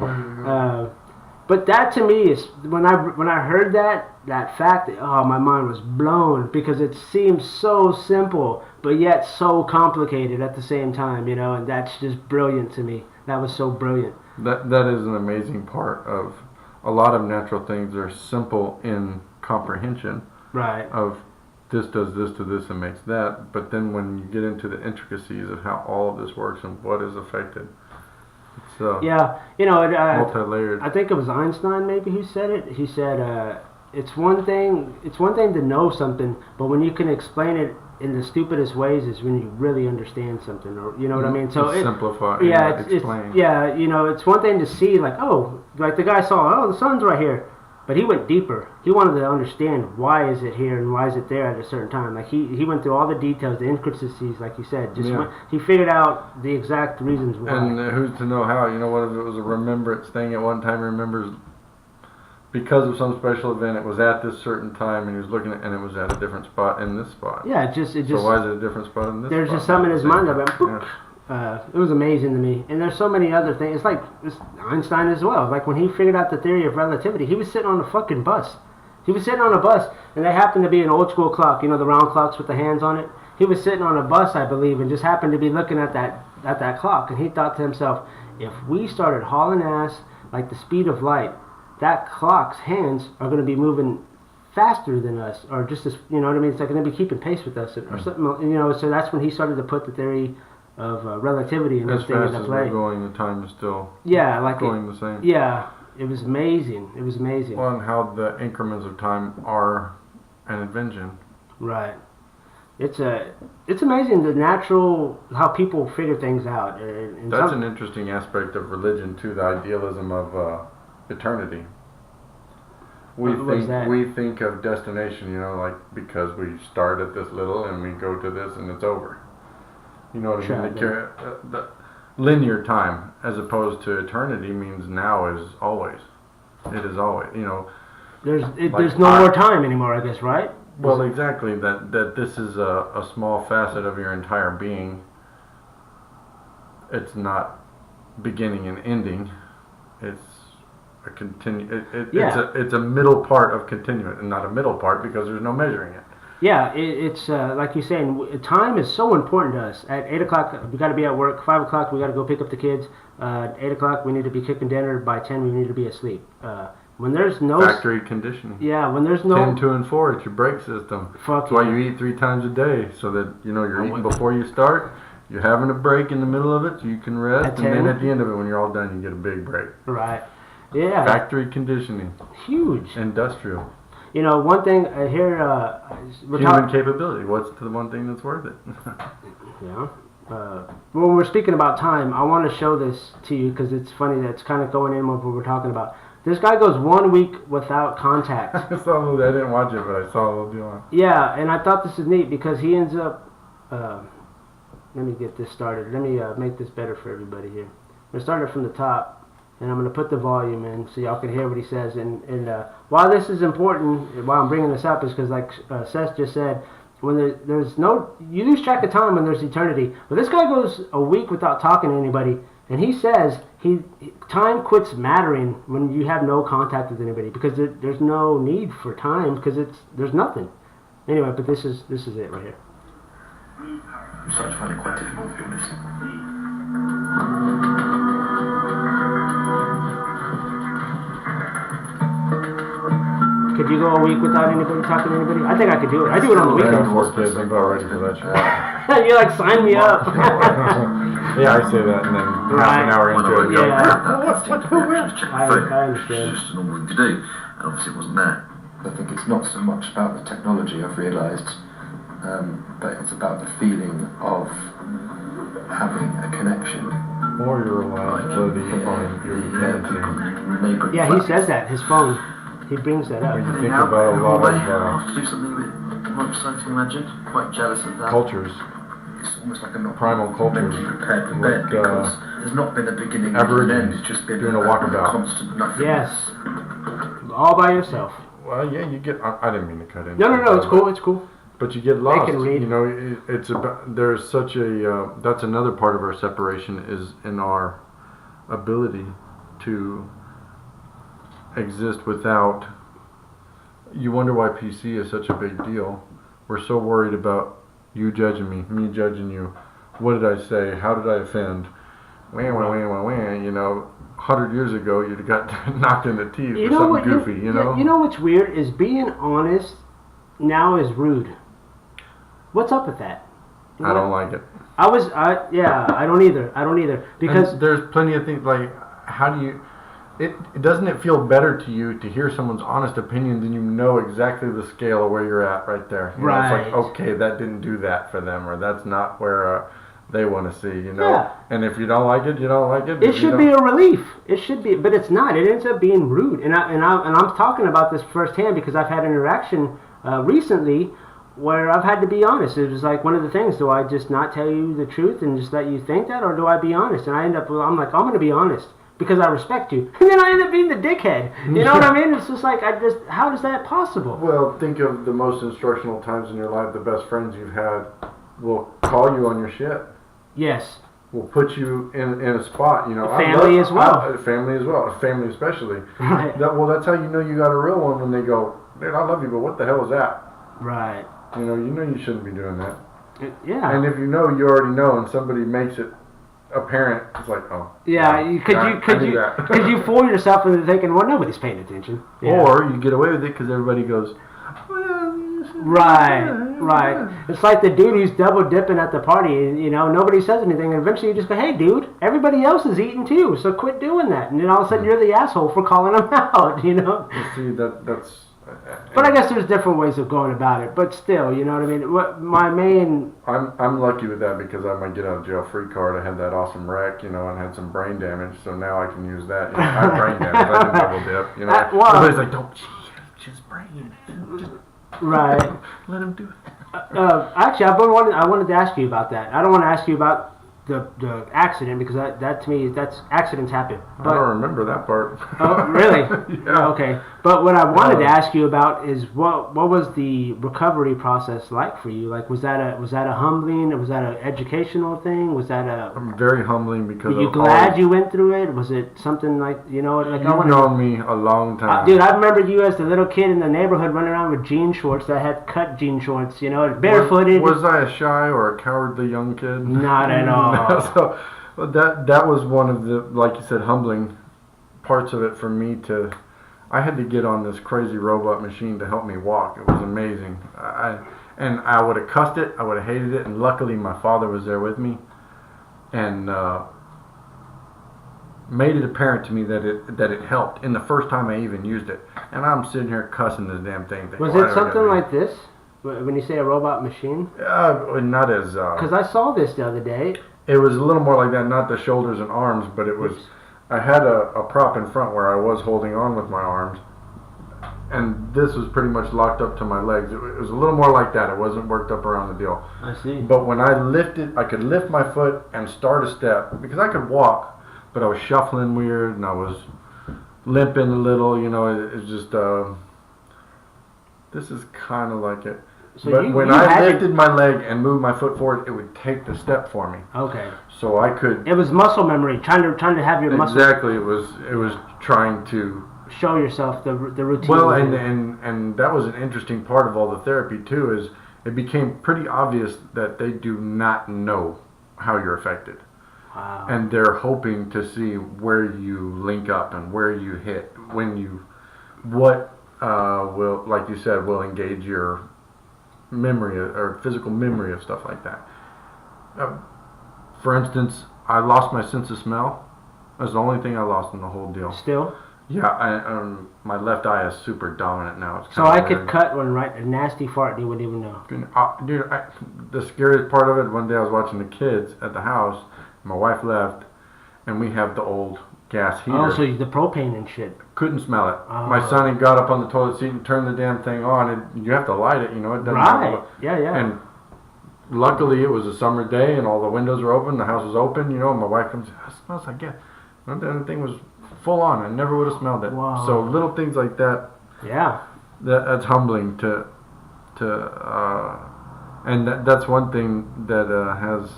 But that to me is when I heard that fact, oh, my mind was blown because it seems so simple, but yet so complicated at the same time, and that's just brilliant to me. That was so brilliant. That is an amazing part of a lot of natural things. Are simple in comprehension. Right. Of this does this to this and makes that, but then when you get into the intricacies of how all of this works and what is affected, it's multi-layered. I think it was Einstein maybe who said it. He said it's one thing to know something, but when you can explain it in the stupidest ways is when you really understand something, or you know what I mean. So simplify. Explain. It's one thing to see like the guy saw the sun's right here. But he went deeper. He wanted to understand why is it here and why is it there at a certain time. Like he went through all the details, the intricacies, like you said. He figured out the exact reasons why. And who's to know how? What if it was a remembrance thing at one time? He remembers because of some special event. It was at this certain time, and he was looking at, and it was at a different spot in this spot. Yeah, it just. So why is it a different spot in this? There's spot? just something in his mind that went. Yeah. It was amazing to me, and there's so many other things. It's like Einstein as well. Like when he figured out the theory of relativity, he was sitting on a fucking bus. He was sitting on a bus, and they happened to be an old school clock. The round clocks with the hands on it. He was sitting on a bus, I believe, and just happened to be looking at that clock, and he thought to himself, if we started hauling ass like the speed of light, that clock's hands are going to be moving faster than us, or just as you know what I mean. It's like going to be keeping pace with us, or something. So that's when he started to put the theory of relativity and as everything fast into as play. we're going, the time is still going the same. Yeah, it was amazing. It was amazing. Well, and how the increments of time are an invention. Right. It's amazing how people figure things out. That's an interesting aspect of religion too. The idealism of eternity. We think of destination, like because we start at this little and we go to this and it's over. You know what I mean? The linear time, as opposed to eternity, means now is always. It is always. There's no more time anymore, I guess, right? Well, exactly. That this is a small facet of your entire being. It's not beginning and ending. It's a It's a middle part of continuum, and not a middle part because there's no measuring it. Yeah, it's like you're saying, time is so important to us. At 8 o'clock, we got to be at work. 5 o'clock, we got to go pick up the kids. 8 o'clock, we need to be cooking dinner. By 10, we need to be asleep. When there's no factory conditioning. Yeah, when there's no 10, 2, and 4, it's your break system. That's why you eat 3 times a day, so that you're eating before you start. You're having a break in the middle of it, so you can rest, and then at the end of it, when you're all done, you get a big break. Right. Yeah. Factory conditioning. Huge. Industrial. One thing I hear... human capability. What's the one thing that's worth it? Yeah. When we're speaking about time, I want to show this to you because it's funny that it's kind of going in with what we're talking about. This guy goes 1 week without contact. I didn't watch it, but I saw a little deal on it. Yeah, and I thought this is neat because he ends up... let me get this started. Let me make this better for everybody here. I'm going to start it from the top. And I'm going to put the volume in so y'all can hear what he says. And while this is important, why I'm bringing this up is because, like Seth just said, when there's no, you lose track of time when there's eternity. But this guy goes a week without talking to anybody, and he says time quits mattering when you have no contact with anybody because there's no need for time because there's nothing. Anyway, but this is it right here. I'm starting to find it quite difficult to be honest. Could you go a week without anybody talking to anybody? I think I could do it. I do it on the weekend. I have 4 kids. I'm about ready for that shit. You like sign me up. Yeah, I say that, and then half an hour into it, go. I understand. It's just a normal thing to do, and obviously it wasn't there. I think it's not so much about the technology, I've realised, but it's about the feeling of having a connection. Or your reliability on your dependency. Yeah, he says that. His phone. He brings that up. When you think about a lot I have to do something a bit more exciting, imagine. Quite jealous of that. cultures, It's almost like I'm not primal cultures, mentally prepared for like bed because there's not been a beginning and an Aborigines end. It's just been doing a walkabout. constant nothing. Yes. All by yourself. well, yeah, you get. I didn't mean to cut in. No. It's cool. It's cool. But you get lost. can read. It's about. There's such a. That's another part of our separation is in our ability to exist without. You wonder why PC is such a big deal. We're so worried about you judging me judging you. What did I say? How did I offend? Wah, wah, wah, wah, wah. You know, 100 years ago, you'd have got knocked in the teeth for something goofy, you know? You know what's weird is being honest now is rude. What's up with that? I don't like it. I don't either. Because and there's plenty of things, like, how do you... Doesn't it feel better to you to hear someone's honest opinion than you know exactly the scale of where you're at right there? You know, right. It's like, okay, that didn't do that for them, or that's not where they want to see, you know? Yeah. And if you don't like it, you don't like it. It should be a relief. It should be, but it's not. It ends up being rude. And I'm talking about this firsthand because I've had interaction recently where I've had to be honest. It was like one of the things, do I just not tell you the truth and just let you think that, or do I be honest? And I'm like, I'm going to be honest. Because I respect you. And then I end up being the dickhead. You know what I mean? It's just like, how is that possible? Well, think of the most instructional times in your life. The best friends you've had will call you on your shit. Yes. Will put you in a spot, you know. Family as well. Family especially. Right. That's how you know you got a real one when they go, dude, I love you, but what the hell is that? Right. You know you shouldn't be doing that. Yeah. And if you already know, and somebody makes it apparent, it's like, oh. Yeah, could you fool yourself into thinking, well, nobody's paying attention. Yeah. Or you get away with it because everybody goes, well, right. It's like the dude who's double dipping at the party, and you know nobody says anything, and eventually you just go, hey, dude, everybody else is eating too, so quit doing that. And then all of a sudden you're the asshole for calling them out, you know. See, that's. But I guess there's different ways of going about it. But still, you know what I mean. I'm lucky with that because I might get out of jail free card. I had that awesome wreck, you know, and had some brain damage, so now I can use that. You know, I have brain damage. I didn't double dip. You know, everybody's like, don't just brain. Just right. Let him do it. Actually, I wanted to ask you about that. I don't want to ask you about the accident because that to me, that's accidents happen. But, I don't remember that part. Oh, really? Yeah. Okay. But what I wanted to ask you about is what was the recovery process like for you? Like, was that a humbling? Was that an educational thing? Was that very humbling because. Were you glad you went through it? Was it something like You've known me a long time, dude. I remember you as the little kid in the neighborhood running around with jean shorts that had cut jean shorts. You know, barefooted. Was I a shy or a cowardly young kid? Not at all. So that was one of the, like you said, humbling parts of it for me to. I had to get on this crazy robot machine to help me walk. It was amazing. And I would have cussed it. I would have hated it. And luckily, my father was there with me, and made it apparent to me that it helped. In the first time I even used it, and I'm sitting here cussing this damn thing. Was it something like this? When you say a robot machine? Not as. Because I saw this the other day. It was a little more like that, not the shoulders and arms, but it was. I had a prop in front where I was holding on with my arms, and this was pretty much locked up to my legs. It was a little more like that. It wasn't worked up around the deal. I see. But when I lifted, I could lift my foot and start a step because I could walk, but I was shuffling weird and I was limping a little. You know, it's just. This is kind of like it. So but when I lifted my leg and moved my foot forward, it would take the step for me. Okay. So I could. It was muscle memory, trying to have your muscle. Exactly. It was trying to show yourself the routine. Well, and that was an interesting part of all the therapy too. Is it became pretty obvious that they do not know how you're affected. Wow. And they're hoping to see where you link up and where you hit what will, like you said, will engage your memory or physical memory of stuff like that. For instance, I lost my sense of smell. That's the only thing I lost in the whole deal. Still? Yeah, my left eye is super dominant now. It's so I could cut one right, a nasty fart, and you wouldn't even know. Dude, the scariest part of it, one day I was watching the kids at the house, my wife left, and we have the old gas heater. Oh, so the propane and shit. Couldn't smell it. Oh. My son had got up on the toilet seat and turned the damn thing on, and you have to light it, you know. It doesn't right. Yeah. And luckily it was a summer day, and all the windows were open, the house was open, you know, and my wife comes, it smells like gas. And the thing was full on. I never would have smelled it. Wow. So little things like that. Yeah. That's humbling and that's one thing that has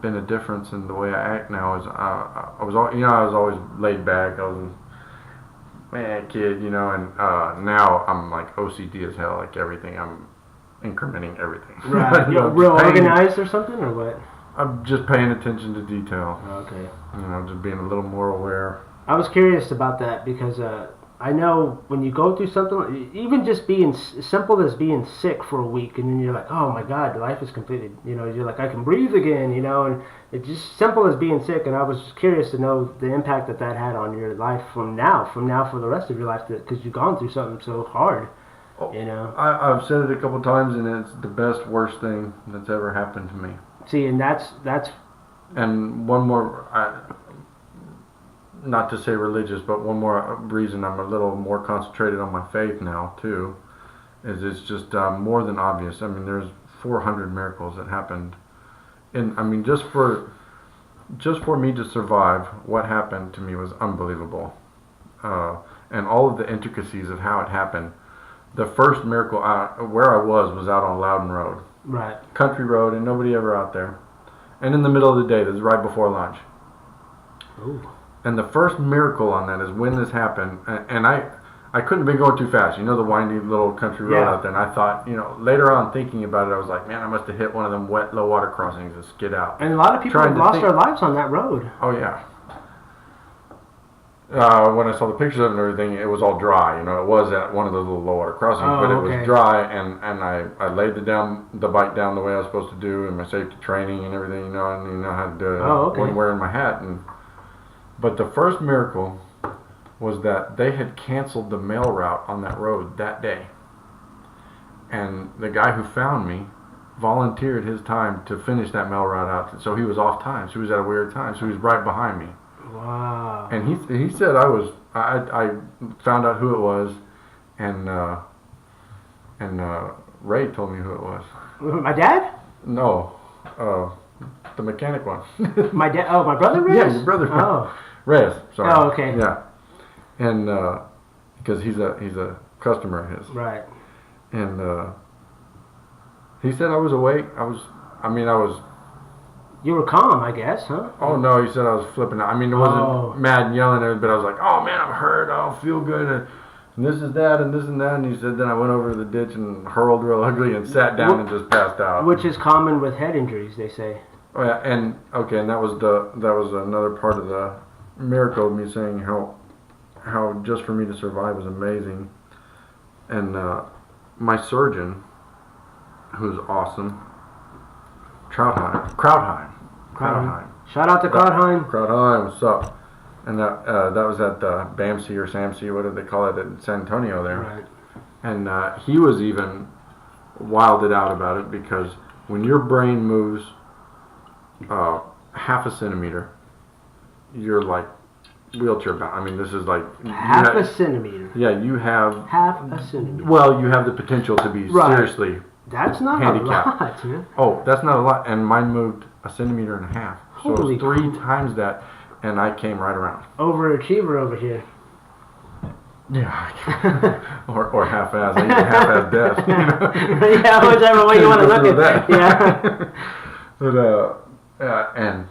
been a difference in the way I act now. Is I was always laid back. I was a kid, and now I'm like OCD as hell. Like everything, I'm incrementing everything. Right. You're real organized or something, or what? I'm just paying attention to detail. Okay. Just being a little more aware. I was curious about that because I know when you go through something, even just being simple as being sick for a week, and then you're like, oh my God, life is completed. You're like, I can breathe again, and it's just simple as being sick. And I was just curious to know the impact that had on your life from now for the rest of your life, because you've gone through something so hard. I've said it a couple times, and it's the best, worst thing that's ever happened to me. See, and that's. And one more, not to say religious, but one more reason I'm a little more concentrated on my faith now too, is it's just more than obvious. I mean, there's 400 miracles that happened, just for me to survive, what happened to me was unbelievable, and all of the intricacies of how it happened. The first miracle where I was out on Loudon Road, Right. country road, and nobody ever out there, and in the middle of the day. This is right before lunch. Ooh. And the first miracle on that is when this happened, and I couldn't have been going too fast. The windy little country road out there. And I thought, later on thinking about it, I was like, man, I must have hit one of them wet, low water crossings and skid out. And a lot of people have lost their lives on that road. Oh, yeah. When I saw the pictures of it and everything, it was all dry. It was at one of those little low water crossings, but it was dry, and I laid the bike down the way I was supposed to do, and my safety training and everything, and you know how to do it. I wasn't wearing my hat. But the first miracle was that they had canceled the mail route on that road that day. And the guy who found me volunteered his time to finish that mail route out. So he was off time. So he was at a weird time. So he was right behind me. Wow. And he said I found out who it was, and Ray told me who it was. My dad? No, the mechanic one. My dad? Oh, my brother Reyes? Yeah, your brother. Oh. Reyes, sorry. Oh, okay. Yeah, and because he's a customer of his. Right. And he said I was awake. I was. You were calm, I guess, huh? Oh no, he said I was flipping out. It wasn't mad and yelling at it, but I was like, oh man, I'm hurt. I don't feel good. And this is that, and this and that. And he said, then I went over to the ditch and hurled real ugly and sat down and just passed out. Which is common with head injuries, they say. Oh yeah, and that was another part of the miracle of me saying how just for me to survive was amazing. And my surgeon, who's awesome, Krautheim. Shout out to Krautheim. Krautheim, what's up? And that was at BAMC or SAMC, whatever they call it, in San Antonio there. Right. And he was even wilded out about it, because when your brain moves half a centimeter, you're like wheelchair bound. This is like half a centimeter. Yeah, you have half a centimeter. Well, you have the potential to be seriously. That's not handicapped. A lot, man. Oh, that's not a lot, and mine moved a centimeter and a half. So Holy it was 3 times that, and I came right around. Overachiever over here. Yeah, or half-ass. I even half-ass death. Yeah, whichever way you want to look at that. Yeah. But and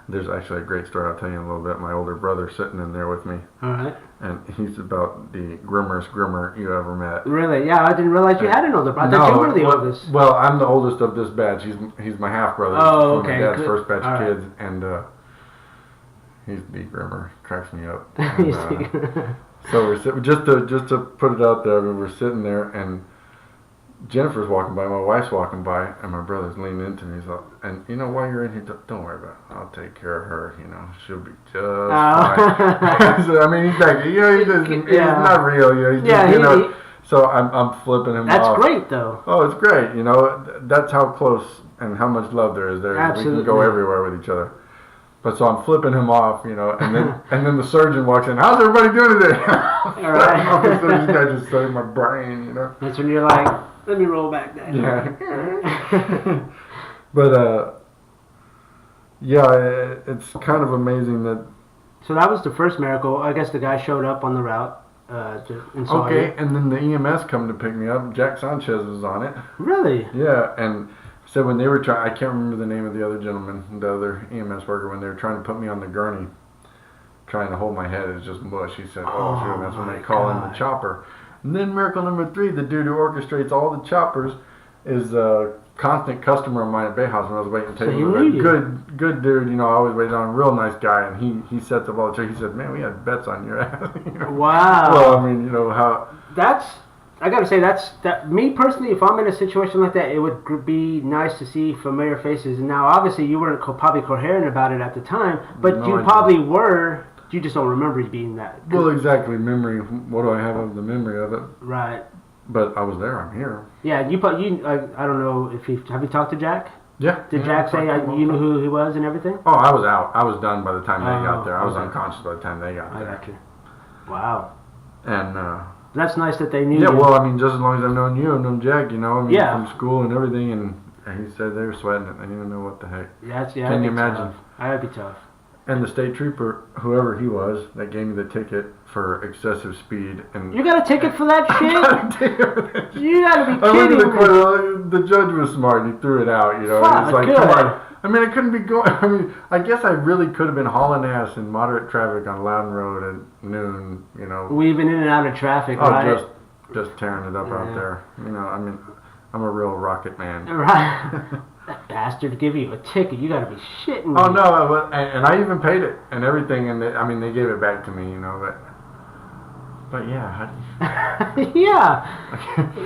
there's actually a great story I'll tell you in a little bit. My older brother sitting in there with me. All right. And he's about the grimmerest grimmer you ever met. Really? Yeah, I didn't realize you had an older brother. I thought you were the oldest. Well, I'm the oldest of this batch. He's my half brother. Oh, from okay. My dad's Good. first batch All of right. kids, and he's the grimmer. Cracks me up. And, so we're sitting, just to put it out there. We're sitting there, and Jennifer's walking by, my wife's walking by, and my brother's leaning into me. He's like, and while you're in here, don't worry about it. I'll take care of her. She'll be just fine. So, he's like, he's not real. He's just, so I'm flipping him off. That's great, though. Oh, it's great. That's how close and how much love there is there. Absolutely. We can go everywhere with each other. But so I'm flipping him off, and then the surgeon walks in. How's everybody doing today? All right. So this guy just saved my brain, That's when you're like, let me roll back that. Yeah. But it's kind of amazing that. So that was the first miracle. I guess the guy showed up on the route. And saw you. And then the EMS come to pick me up. Jack Sanchez was on it. Really? Yeah, and said when they were trying, I can't remember the name of the other gentleman, the other EMS worker, when they were trying to put me on the gurney, trying to hold my head, it's just mush. He said, oh, sure, that's when they call in the chopper. And then miracle number 3, the dude who orchestrates all the choppers is a constant customer of mine at Bay House when I was waiting tables. Good dude, you know, I always waited on, a real nice guy, and he sets up all the checks. He said, man, we had bets on your ass. You know? Wow. Well, I mean, you know, how... I gotta say, that me personally, if I'm in a situation like that, it would be nice to see familiar faces. And now, obviously, you weren't probably coherent about it at the time, but you probably were. You just don't remember it being that. Well, exactly. Memory. What do I have of the memory of it? Right. But I was there. I'm here. Yeah. I don't know if have you talked to Jack? Yeah. Did Jack say you knew who he was and everything? Oh, I was out. I was done by the time they got there. I was unconscious by the time they got there. I got you. Wow. And. That's nice that they knew. Yeah, you. well, I mean, just as long as I've known you, I've known Jack, you know, I mean, yeah. from school and everything, and he said they were sweating it. They didn't know what the heck. Yeah, Can you imagine? Tough. That'd be tough. And the state trooper, whoever he was, that gave me the ticket for excessive speed. And you got a ticket for that shit? You gotta be kidding I went to the me. court. The judge was smart. And he threw it out. You know, Fuck, it's like, good. come on. I mean, I couldn't be going. I mean, I guess I really could have been hauling ass in moderate traffic on Loudon Road at noon. You know, weaving in and out of traffic, right? Just tearing it up out there. You know, I mean, I'm a real rocket man. Right. That bastard give you a ticket. You gotta be shitting me. Oh no, and I even paid it and everything, and they gave it back to me. You know, but yeah. Yeah.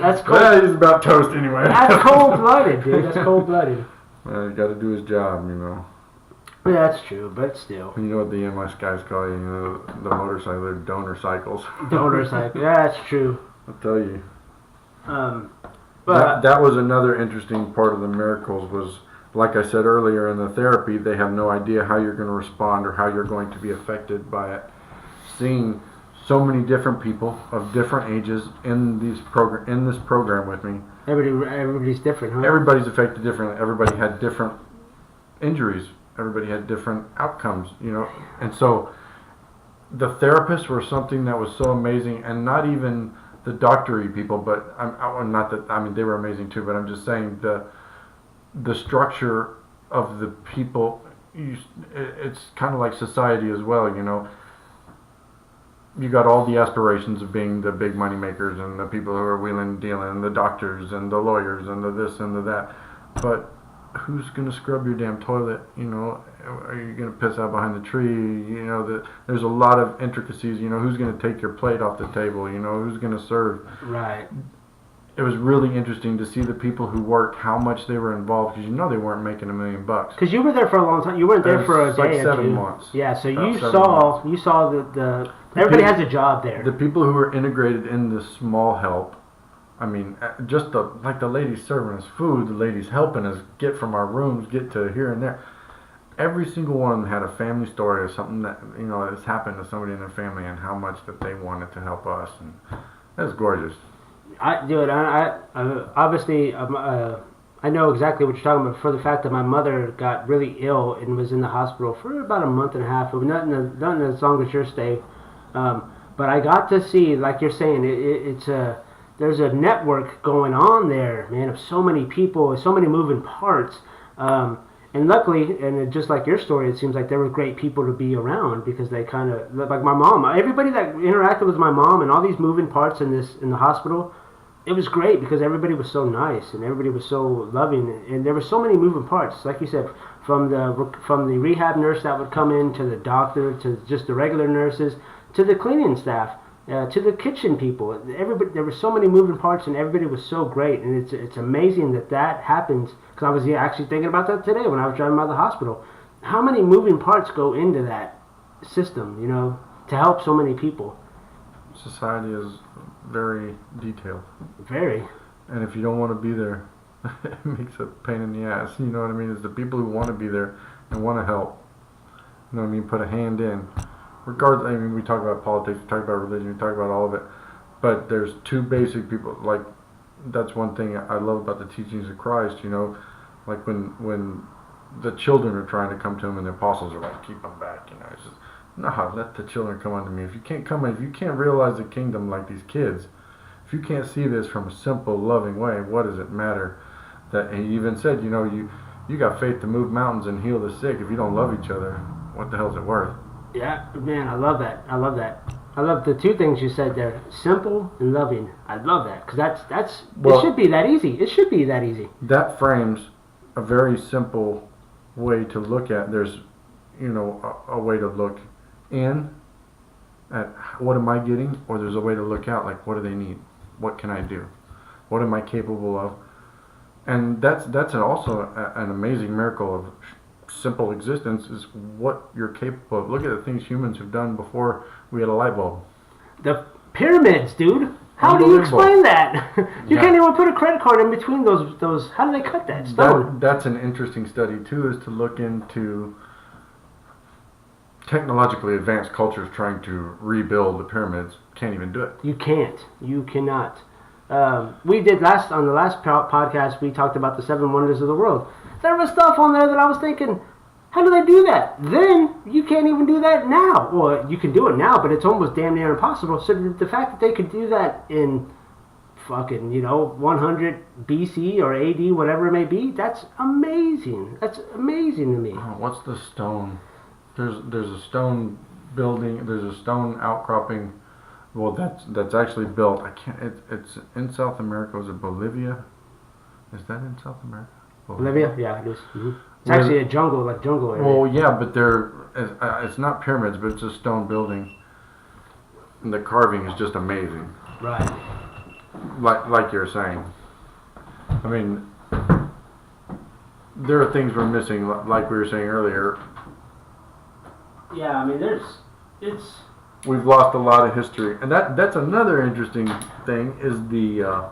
That's cold. Well, he's about toast anyway. That's cold-blooded, dude. That's cold-blooded. Well, you got to do his job, you know. Yeah, that's true, but still. You know what the MS guys call you know, the motorcycle, donor cycles. Donor cycle. Yeah, that's true. I'll tell you. But that was another interesting part of the miracles was, like I said earlier in the therapy, they have no idea how you're going to respond or how you're going to be affected by it. Seeing so many different people of different ages in this program with me. everybody's different, huh? Everybody's affected differently. Everybody had different injuries. Everybody had different outcomes, you know. And so the therapists were something that was so amazing, and not even the doctor-y people, but not that, I mean, they were amazing too, but I'm just saying the structure of the people, it's kind of like society as well, you know. You got all the aspirations of being the big money makers and the people who are wheeling and dealing and the doctors and the lawyers and the this and the that, but who's going to scrub your damn toilet, you know? Are you going to piss out behind the tree? You know, there's a lot of intricacies, you know, who's going to take your plate off the table, you know, who's going to serve. Right. It was really interesting to see the people who worked, how much they were involved, because you know they weren't making $1 million. Because you were there for a long time. You weren't there for a day like or 7 two. months. Yeah, so About you 7 saw months. the everybody has a job there. The people who were integrated in this small help, I mean, just the ladies serving us food, the ladies helping us get from our rooms, get to here and there. Every single one of them had a family story or something that, you know, has happened to somebody in their family and how much that they wanted to help us. And that's gorgeous. I obviously I know exactly what you're talking about for the fact that my mother got really ill and was in the hospital for about a month and a half. Nothing as long as your stay. But I got to see, like you're saying, there's a network going on there, man, of so many people, so many moving parts. And luckily, and just like your story, it seems like there were great people to be around because they kind of, like my mom, everybody that interacted with my mom and all these moving parts in the hospital, it was great because everybody was so nice and everybody was so loving, and there were so many moving parts, like you said, from the rehab nurse that would come in to the doctor to just the regular nurses to the cleaning staff. To the kitchen people, everybody. There were so many moving parts, and everybody was so great. And it's amazing that happens. Because I was actually thinking about that today when I was driving by the hospital. How many moving parts go into that system, you know, to help so many people? Society is very detailed. Very. And if you don't want to be there, it makes a pain in the ass. You know what I mean? It's the people who want to be there and want to help. You know what I mean? Put a hand in. Regardless, I mean, we talk about politics, we talk about religion, we talk about all of it, but there's two basic people. Like, that's one thing I love about the teachings of Christ. You know, like when the children are trying to come to him, and the apostles are like, keep them back. You know, it's just, no, let the children come unto me. If you can't come in, if you can't realize the kingdom like these kids, if you can't see this from a simple, loving way, what does it matter That he even said, you got faith to move mountains and heal the sick. If you don't love each other, what the hell is it worth? Yeah, man, I love that. I love that. I love the two things you said there: simple and loving. I love that because that's Well, it should be that easy. It should be that easy. That frames a very simple way to look at. There's, a way to look in at what am I getting, or there's a way to look out, like what do they need? What can I do? What am I capable of? And that's also an amazing miracle of simple existence, is what you're capable of. Look at the things humans have done before we had a light bulb. The pyramids, dude. How do you explain that? You can't even put a credit card in between those. How do they cut that stone? That's an interesting study too, is to look into technologically advanced cultures trying to rebuild the pyramids. Can't even do it. You can't. You cannot. We did on the last podcast. We talked about the 7 wonders of the world. There was stuff on there that I was thinking, how do they do that? Then you can't even do that now. Well, you can do it now, but it's almost damn near impossible. So the fact that they could do that in fucking 100 BC or AD, whatever it may be, that's amazing. That's amazing to me. Oh, what's the stone? There's a stone building. There's a stone outcropping. Well, that's actually built. I can't. It's in South America. Is it Bolivia? Is that in South America? Bolivia? Yeah, it is. Mm-hmm. It's actually a jungle area. Well, yeah, but it's not pyramids, but it's a stone building. And the carving is just amazing. Right. Like you're saying. I mean, there are things we're missing, like we were saying earlier. Yeah, I mean, We've lost a lot of history, and that's another interesting thing, is the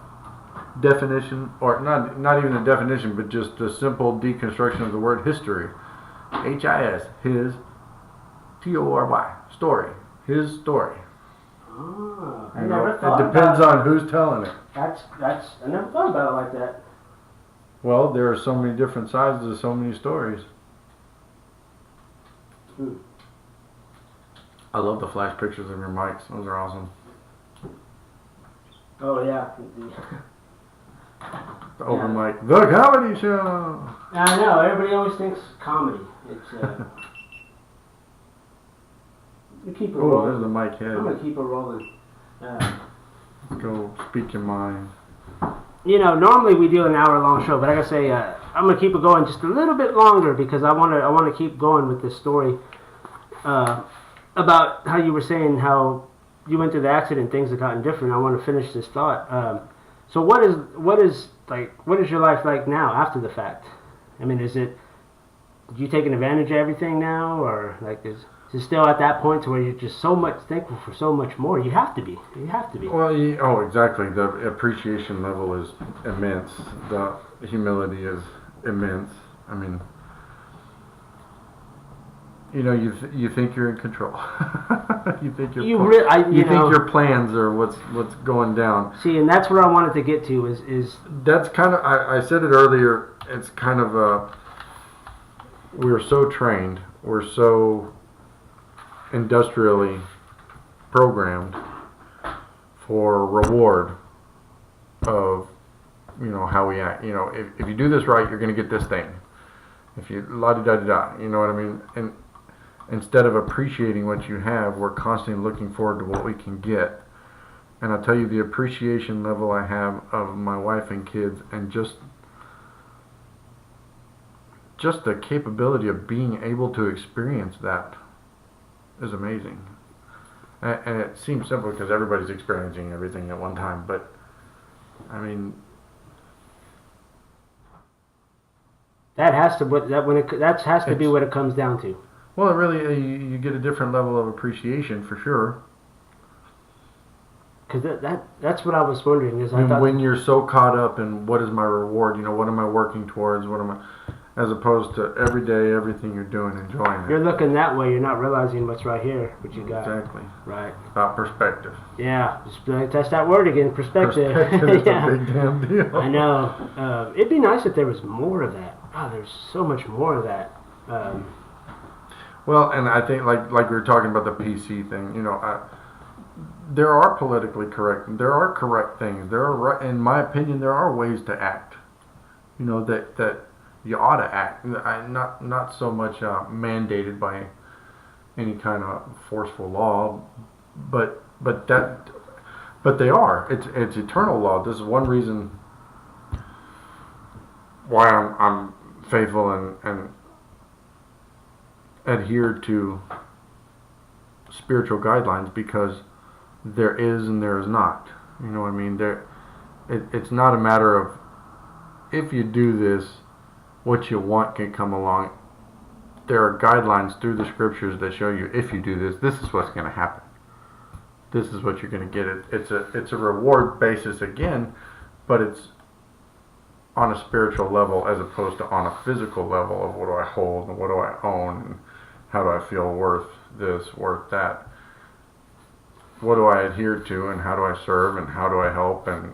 definition, or not even a definition, but just a simple deconstruction of the word history. H-I-S, his, T-O-R-Y, story, his story. Oh, I never thought it depends on who's telling it. That's I never thought about it like that. Well, there are so many different sizes of so many stories. I love the flash pictures of your mics. Those are awesome. Oh, yeah. The open mic. The comedy show! I know. Everybody always thinks comedy. It's, you keep it rolling. There's the mic head. I'm going to keep it rolling. Let's go speak your mind. Normally we do an hour-long show, but I gotta say, I'm gonna keep it going just a little bit longer because I want to keep going with this story about how you were saying how you went through the accident, things have gotten different. I want to finish this thought. So what is your life like now after the fact? I mean, do you taking advantage of everything now, or is it still at that point to where you're just so much thankful for so much more? You have to be. Well, exactly. The appreciation level is immense. The humility is immense. I mean, you think you're in control. you think think your plans are what's going down. See, and that's where I wanted to get to is that's kind of, I said it earlier. It's kind of we're so trained. We're so industrially programmed for reward of how we act. If you do this right, you're going to get this thing. If you la-di-da-di-da, you know what I mean? And instead of appreciating what you have, we're constantly looking forward to what we can get. And I'll tell you, the appreciation level I have of my wife and kids, and just the capability of being able to experience that is amazing. And it seems simple because everybody's experiencing everything at one time, but I mean, that has to be what it comes down to. Well, it really, you get a different level of appreciation for sure. Because that's what I was wondering. When you're so caught up in what is my reward, what am I working towards, as opposed to every day, everything you're doing, enjoying it. You're looking that way. You're not realizing what's right here, what you got. Exactly. Right. About perspective. Yeah. Just test that word again. Perspective. Perspective is a big damn deal. I know. It'd be nice if there was more of that. Oh, there's so much more of that. Well, and I think like we were talking about the PC thing. There are politically correct. There are correct things. In my opinion, there are ways to act. that you ought to act. Not so much mandated by any kind of forceful law, but they are. It's eternal law. This is one reason why I'm faithful and adhere to spiritual guidelines, because there is and there is not. You know what I mean? It's not a matter of if you do this, what you want can come along. There are guidelines through the scriptures that show you if you do this, this is what's going to happen. This is what you're going to get. It's a reward basis again, but it's on a spiritual level as opposed to on a physical level of what do I hold and what do I own and how do I feel worth this, worth that. What do I adhere to and how do I serve and how do I help and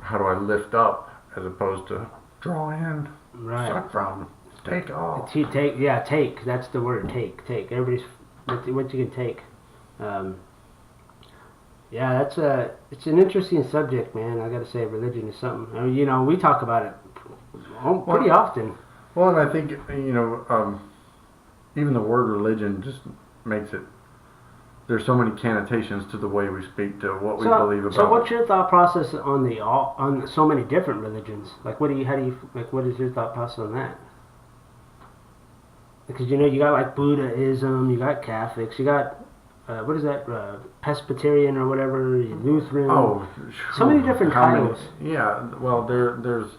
how do I lift up as opposed to draw in, suck from, take off. Take. That's the word. Take. Everybody's what you can take. It's an interesting subject, man. I gotta say, religion is something. I mean, we talk about it pretty often. Well, and I think even the word religion just makes it. There's so many connotations to the way we speak, to what we believe about. So, what's your thought process on so many different religions? Like, what is your thought process on that? Because you got like Buddhism, you got Catholics, you got what is that? Presbyterian or whatever, Lutheran. Oh, so many different titles. Yeah, well, there's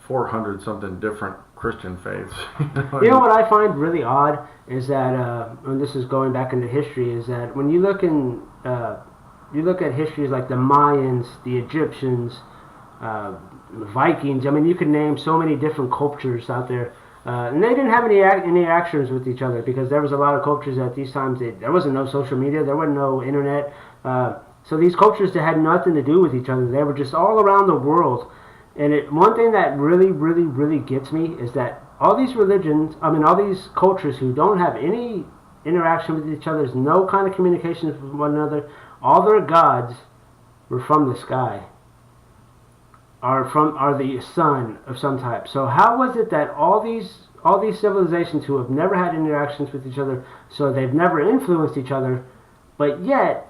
400 something different Christian faiths. You know what I find really odd is that, and this is going back into history, is that when you look at histories like the Mayans, the Egyptians, the Vikings. I mean, you could name so many different cultures out there. And they didn't have any interactions with each other because there was a lot of cultures at these times. There wasn't no social media. There wasn't no internet. So these cultures that had nothing to do with each other. They were just all around the world. And one thing that really, really, really gets me is that all these religions, all these cultures who don't have any interaction with each other, there's no kind of communication with one another, all their gods were from the sky. Are the sun of some type. So how was it that all these civilizations who have never had interactions with each other, so they've never influenced each other, but yet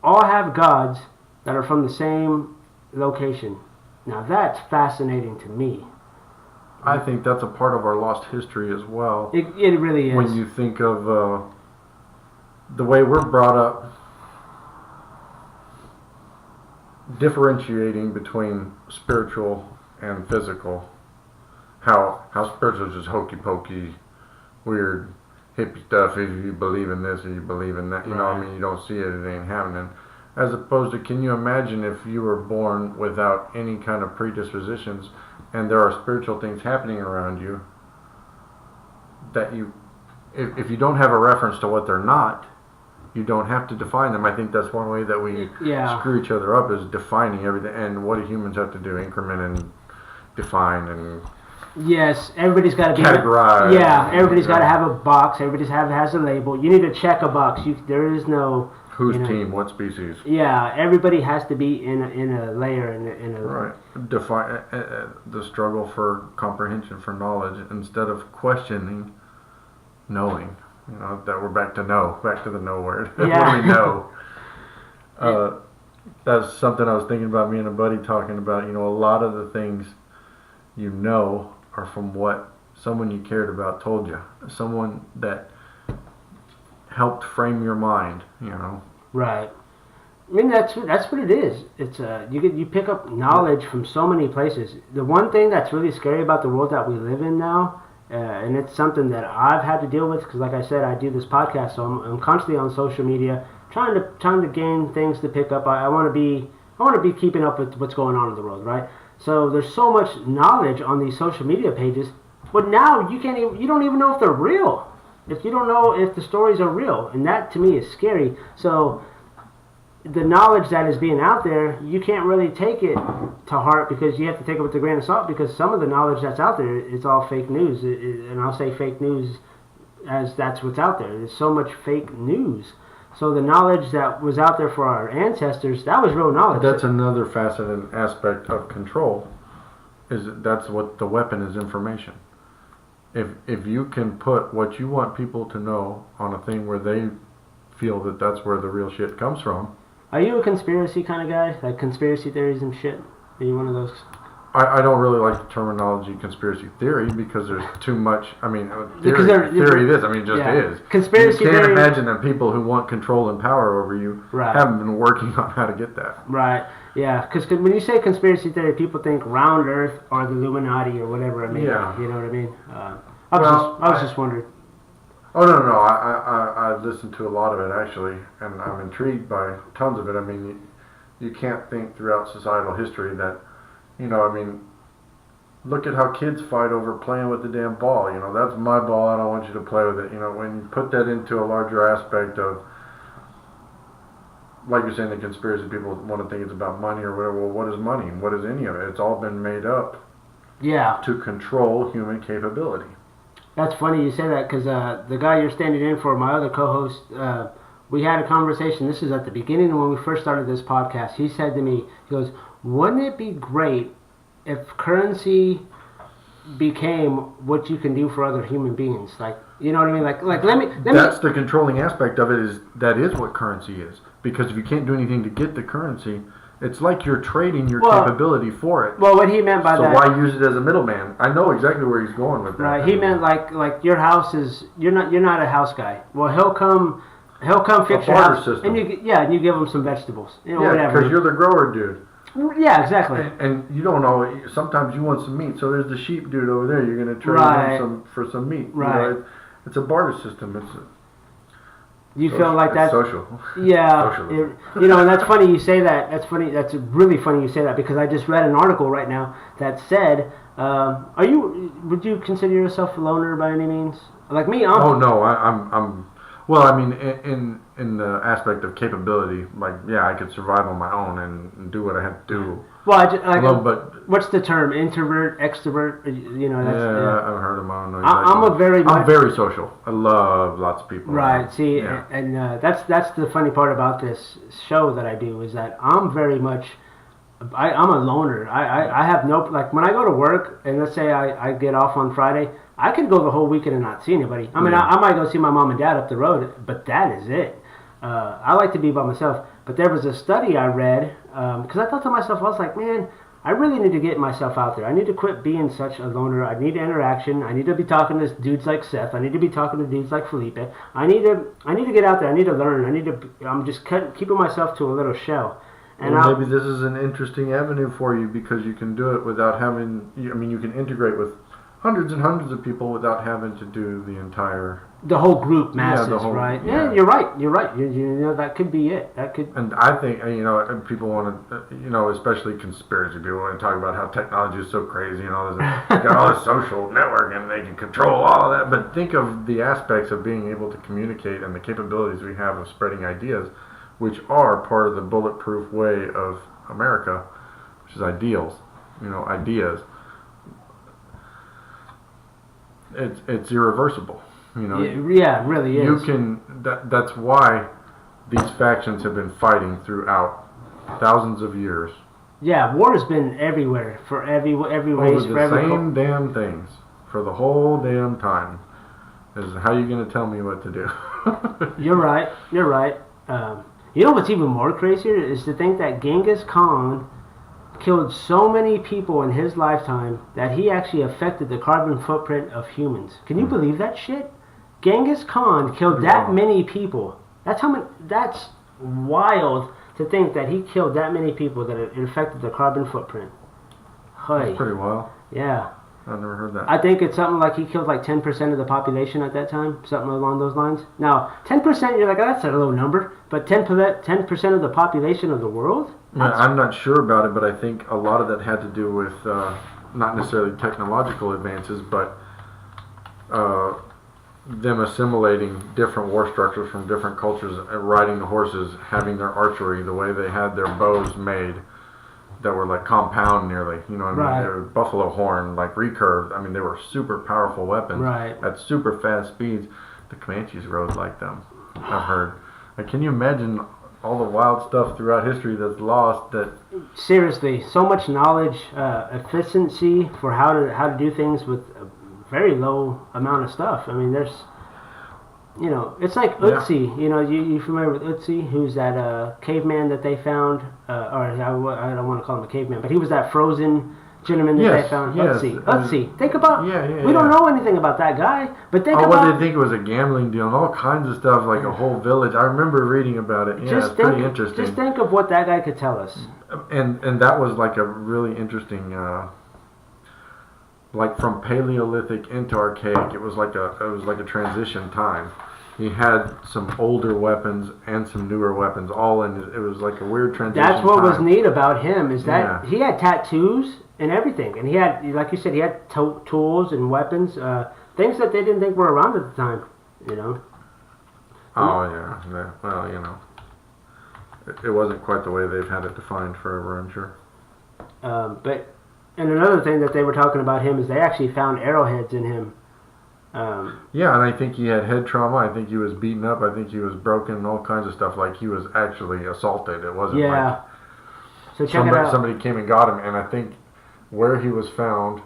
all have gods that are from the same location? Now that's fascinating to me. I think that's a part of our lost history as well. It really is. When you think of the way we're brought up, differentiating between spiritual and physical, how spiritual is just hokey pokey, weird hippie stuff. If you believe in this or you believe in that, you know, you don't see it, it ain't happening. As opposed to, can you imagine if you were born without any kind of predispositions and there are spiritual things happening around you that if you don't have a reference to what they're not, you don't have to define them. I think that's one way that we screw each other up, is defining everything. And what do humans have to do? Increment and define and everybody's got to be categorize. Yeah, everybody's got to have a box. Everybody has a label. You need to check a box. There is no whose team, what species. Yeah, everybody has to be in a layer in a right. Define the struggle for comprehension, for knowledge, instead of questioning, knowing. You know, that we're back to the know word. Yeah. What do we know? That's something I was thinking about, me and a buddy talking about. You know, a lot of the things you know are from what someone you cared about told you. Someone that helped frame your mind, you know. Right. I mean, that's what it is. It's you pick up knowledge from so many places. The one thing that's really scary about the world that we live in now, and it's something that I've had to deal with because, like I said, I do this podcast, so I'm constantly on social media trying to gain things to pick up. I want to be keeping up with what's going on in the world, right? So there's so much knowledge on these social media pages, but now you don't even know if they're real. If you don't know if the stories are real, and that to me is scary. So the knowledge that is being out there, you can't really take it to heart because you have to take it with a grain of salt, because some of the knowledge that's out there, it's all fake news. And I'll say fake news as that's what's out there. There's so much fake news. So the knowledge that was out there for our ancestors, that was real knowledge. That's another facet and aspect of control. that's what the weapon is, information. If you can put what you want people to know on a thing where they feel that that's where the real shit comes from. Are you a conspiracy kind of guy? Like conspiracy theories and shit? Are you one of those? I don't really like the terminology conspiracy theory because there's too much. I mean, Because theory it is. I mean, it just is. Conspiracy You can't theory. imagine that people who want control and power over you Right. haven't been working on how to get that. Right. Yeah. Because when you say conspiracy theory, people think round Earth or the Illuminati or whatever. I mean, Yeah. you know what I mean? I was just wondering. Oh no, I listened to a lot of it actually, and I'm intrigued by tons of it. I mean, you can't think throughout societal history that, I mean, look at how kids fight over playing with the damn ball. That's my ball. I don't want you to play with it. When you put that into a larger aspect of, like you're saying, the conspiracy people want to think it's about money or whatever. Well, what is money? What is any of it? It's all been made up Yeah. to control human capability. That's funny you say that because the guy you're standing in for, my other co-host, we had a conversation. This is at the beginning when we first started this podcast. He said to me, he goes, wouldn't it be great if currency became what you can do for other human beings? Like, you know what I mean? Like let me. That's the controlling aspect of it. That is what currency is. Because if you can't do anything to get the currency, it's like you're trading your capability for it. Well, what he meant by So that. why use it as a middleman? I know exactly where he's going with that. Right. He meant like your house is you're not a house guy. Well, he'll come fix A your barter house, system. and you give him some vegetables, Yeah, whatever. because you're the grower dude. Yeah, exactly. And you don't know. Sometimes you want some meat, so there's the sheep dude over there. You're going to trade Right. him for some meat. Right. It's a barter system. You feel like it's that? social. Yeah, Socialism. and that's funny you say that. That's funny. That's really funny you say that because I just read an article right now that said, would you consider yourself a loner by any means? Like me, Oh no, I'm. Well, I mean, in the aspect of capability, like I could survive on my own and do what I have to do. Well, But what's the term? Introvert, extrovert? That's, I've heard them. I don't know. I'm very social. I love lots of people. Right. See, Yeah. and that's the funny part about this show that I do is that I'm very much. I'm a loner. I have no, like when I go to work and let's say I get off on Friday, I could go the whole weekend and not see anybody. I mean, I might go see my mom and dad up the road, but that is it. I like to be by myself. But there was a study I read because I thought to myself, I was like, man, I really need to get myself out there. I need to quit being such a loner. I need interaction. I need to be talking to dudes like Seth. I need to be talking to dudes like Felipe. I need to get out there. I need to learn. I'm just keeping myself to a little shell. And well, maybe this is an interesting avenue for you because you can do it without having. I mean, you can integrate with hundreds and hundreds of people without having to do the whole group masses, right? Yeah, you're right. You that could be it. That could. And I think people want to, especially conspiracy people want to talk about how technology is so crazy and all this. Got all this social network and they can control all of that. But think of the aspects of being able to communicate and the capabilities we have of spreading ideas, which are part of the bulletproof way of America, which is ideals. Ideas. It's irreversible. Yeah, it really is. You can. That's why these factions have been fighting throughout thousands of years. Yeah, war has been everywhere for every race, over for every the same damn things for the whole damn time. Is how you going to tell me what to do? You're right. You know what's even more crazier is to think that Genghis Khan killed so many people in his lifetime that he actually affected the carbon footprint of humans. Can you believe that shit? Genghis Khan killed that many people. That's wild to think that he killed that many people that it affected the carbon footprint. That's pretty wild. Yeah. I've never heard that. I think it's something like he killed like 10% of the population at that time, something along those lines. Now, 10%, you're like, oh, that's a low number, but 10% of the population of the world? Yeah, I'm not sure about it, but I think a lot of that had to do with not necessarily technological advances, but them assimilating different war structures from different cultures, riding the horses, having their archery, the way they had their bows made that were like compound nearly, Right. They were buffalo horn, like recurved. I mean, they were super powerful weapons Right. at super fast speeds. The Comanches rode like them, I've heard. Like, can you imagine all the wild stuff throughout history that's lost. That Seriously, so much knowledge, efficiency for how to do things with a very low amount of stuff. I mean, there's, it's like Ötzi. You familiar with Ötzi, who's that caveman that they found, or I don't want to call him a caveman, but he was that frozen gentleman that they found. Yes. Ötzi. Think about. Yeah. We don't know anything about that guy, but think what about. they think it was a gambling deal and all kinds of stuff, like a whole village. I remember reading about it. Yeah, it's pretty interesting. Just think of what that guy could tell us. And that was like a really interesting, like from Paleolithic into Archaic. It was like a transition time. He had some older weapons and some newer weapons, all in. It was like a weird transition. That's what was time. neat about him is that he had tattoos and everything, and he had, like you said, he had tools and weapons, things that they didn't think were around at the time. Oh yeah. Well, it wasn't quite the way they've had it defined forever, I'm sure. And another thing that they were talking about him is they actually found arrowheads in him. Yeah, and I think he had head trauma. I think he was beaten up. I think he was broken and all kinds of stuff. Like he was actually assaulted. It wasn't like So check it out. somebody came and got him. And I think where he was found,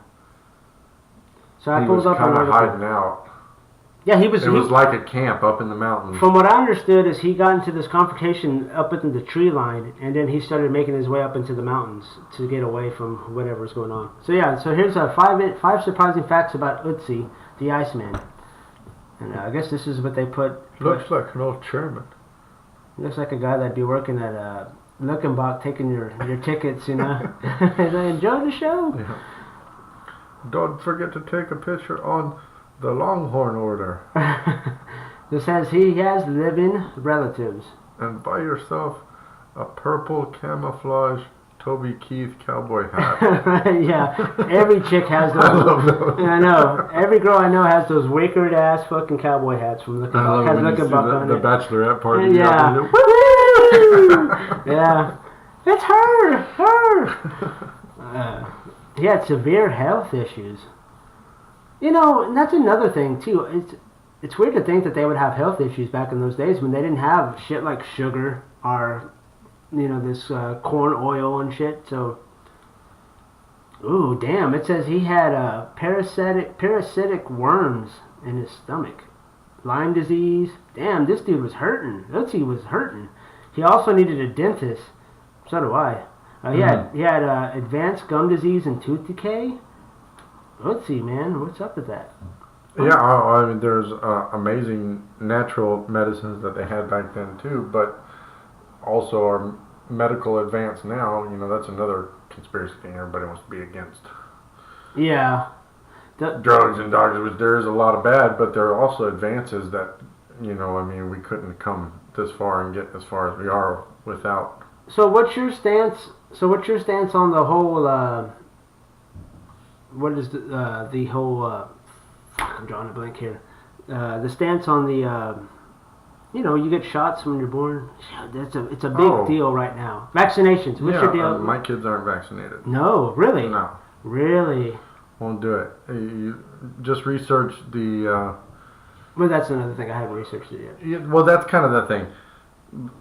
so I he pulled was up kind an of article. hiding out. Yeah, It was like a camp up in the mountains. From what I understood is he got into this confrontation up into the tree line, and then he started making his way up into the mountains to get away from whatever's going on. So so here's five surprising facts about Ötzi, the Iceman. And I guess this is what they put. Looks like an old chairman. Looks like a guy that'd be working at Luckenbach taking your tickets, And I enjoy the show. Yeah. Don't forget to take a picture on the Longhorn Order. This says he has living relatives. And buy yourself a purple camouflage Toby Keith cowboy hat. Yeah, every chick has those. I love those. I know. Every girl I know has those wickered ass fucking cowboy hats from I love Has when you see Luckenbach on the it. bachelorette party. Yeah. Woo! Yeah. It's her! He had severe health issues. And that's another thing, too. It's weird to think that they would have health issues back in those days when they didn't have shit like sugar or, this corn oil and shit. So, ooh, damn. It says he had parasitic worms in his stomach. Lyme disease. Damn, this dude was hurting. Ötzi was hurting. He also needed a dentist. So do I. He had advanced gum disease and tooth decay. Ötzi, man, what's up with that? Yeah, I mean, there's amazing natural medicines that they had back then too, but also our medical advance now. That's another conspiracy thing everybody wants to be against. Yeah. Drugs and doctors. There is a lot of bad, but there are also advances that we couldn't come this far and get as far as we are without. So what's your stance on the whole? What is the whole? I'm drawing a blank here. The stance on the. You get shots when you're born. It's a big deal right now. Vaccinations. What's your deal? My kids aren't vaccinated. No, really. No. Really. Won't do it. You just research the. Well, that's another thing. I haven't researched it yet. Yeah, well, that's kind of the thing.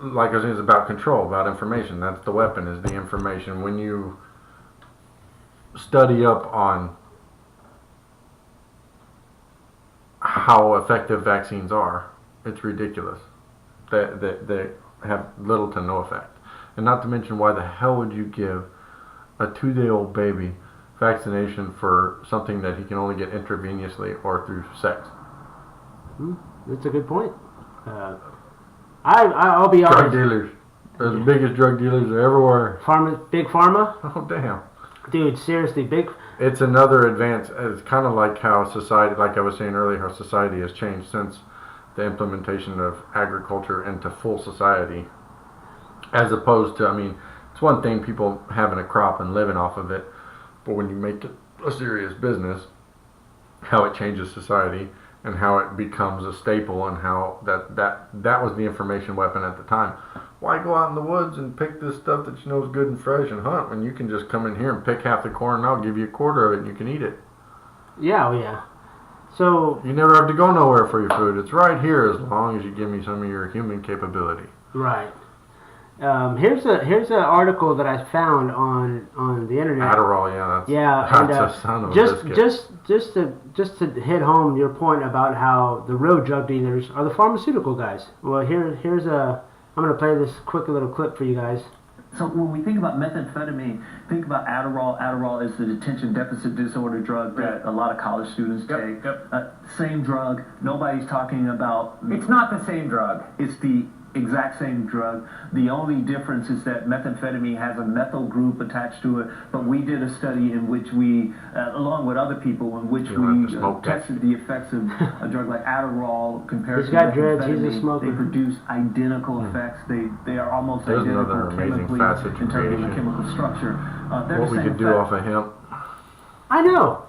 Like I was saying, it's about control, about information. That's the weapon, is the information. When you study up on how effective vaccines are, it's ridiculous. They have little to no effect. And not to mention, why the hell would you give a 2-day-old baby vaccination for something that he can only get intravenously or through sex? That's a good point. I'll be honest. Drug dealers. They're the biggest drug dealers there ever were. Big pharma? Oh, damn. Dude, seriously, big. It's another advance. It's kind of like how society, like I was saying earlier, how society has changed since the implementation of agriculture into full society. As opposed to, it's one thing people having a crop and living off of it, but when you make it a serious business, how it changes society and how it becomes a staple, and how that was the information weapon at the time. Why go out in the woods and pick this stuff that you know is good and fresh and hunt when you can just come in here and pick half the corn and I'll give you a quarter of it and you can eat it? Yeah, oh yeah. So you never have to go nowhere for your food. It's right here as long as you give me some of your human capability. Right. Here's an article that I found on the internet. Adderall, yeah, Yeah, that's a son of a just biscuit. just to hit home your point about how the real drug dealers are the pharmaceutical guys. Well, I'm gonna play this quick little clip for you guys. So when we think about methamphetamine, think about Adderall. Adderall is the attention deficit disorder drug that a lot of college students take. Same drug. Nobody's talking about. It's not the same drug. It's the exact same drug. The only difference is that methamphetamine has a methyl group attached to it. But we did a study in which we, along with other people, in which we tested the effects of a drug like Adderall compared He's to got dreads. He's a methamphetamine. smoker. They produce identical effects. They are almost There's identical another amazing chemically facet to in terms of the creation. chemical structure. They're What the we same could do effect. off of hemp. I know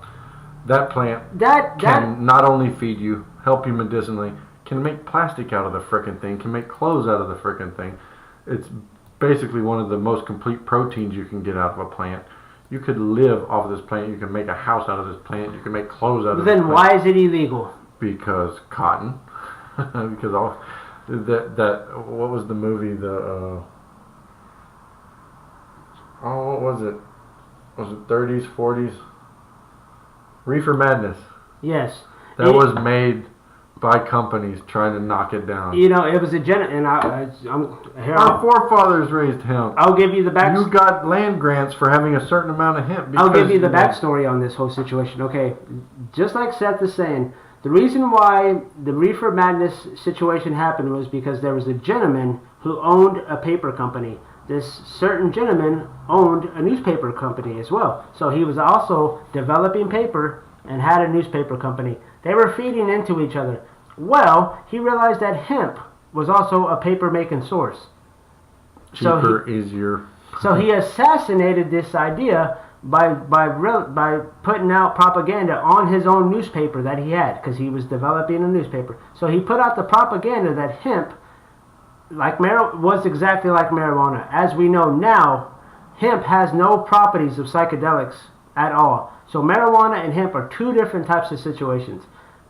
That plant that can not only feed you, help you medicinally, can make plastic out of the frickin' thing, can make clothes out of the frickin' thing. It's basically one of the most complete proteins you can get out of a plant. You could live off of this plant. You can make a house out of this plant. You can make clothes out of this Then plant. why is it illegal? Because cotton. Because all that what was the movie? What was it? Was it 30s, 40s? Reefer Madness. Yes. That was made by companies trying to knock it down. You know, it was a and I'm here. Our forefathers raised hemp. I'll give you the back. You got land grants for having a certain amount of hemp. I'll give you the because- backstory on this whole situation. Okay, just like Seth is saying, the reason why the Reefer Madness situation happened was because there was a gentleman who owned a paper company. This certain gentleman owned a newspaper company as well. So he was also developing paper and had a newspaper company. They were feeding into each other. Well, he realized that hemp was also a paper making source. Cheaper, easier. So he assassinated this idea by putting out propaganda on his own newspaper that he had, because he was developing a newspaper. So he put out the propaganda that hemp, was exactly like marijuana. As we know now, hemp has no properties of psychedelics at all. So marijuana and hemp are two different types of situations.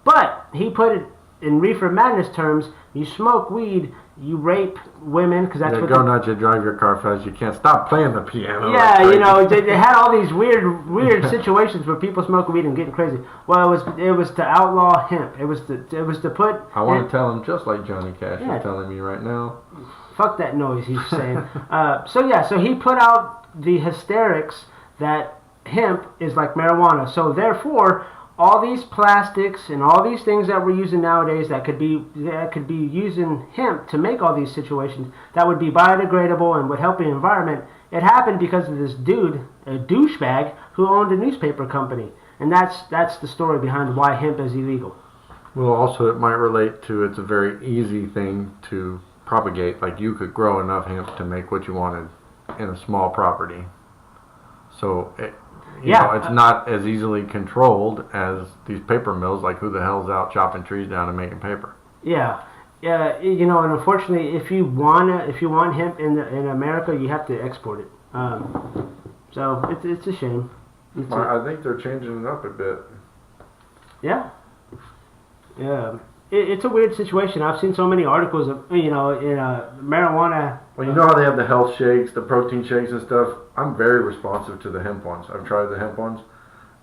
But he put it in Reefer Madness terms: you smoke weed, you rape women, because that's what go nuts, you drive your car fast, you can't stop playing the piano. yeah, like you know, crazy. they had all these weird situations where people smoking weed and getting crazy. Well, it was to outlaw hemp. It was to put. I want to tell him just like Johnny Cash Yeah. is telling me right now. Fuck that noise, he's saying. So he put out the hysterics that hemp is like marijuana. So therefore, all these plastics and all these things that we're using nowadays that could be using hemp to make all these situations that would be biodegradable and would help the environment. It happened because of this dude, a douchebag, who owned a newspaper company, and that's the story behind why hemp is illegal. Well, also it might relate to it's a very easy thing to propagate. Like you could grow enough hemp to make what you wanted in a small property. So you know, it's not as easily controlled as these paper mills. Like who the hell's out chopping trees down and making paper? Yeah, you know, and unfortunately, if you want hemp in America, you have to export it. So it's a shame. I think they're changing it up a bit. Yeah. It's a weird situation. I've seen so many articles of in marijuana. Well, you know how they have the health shakes, the protein shakes and stuff? I'm very responsive to the hemp ones. I've tried the hemp ones.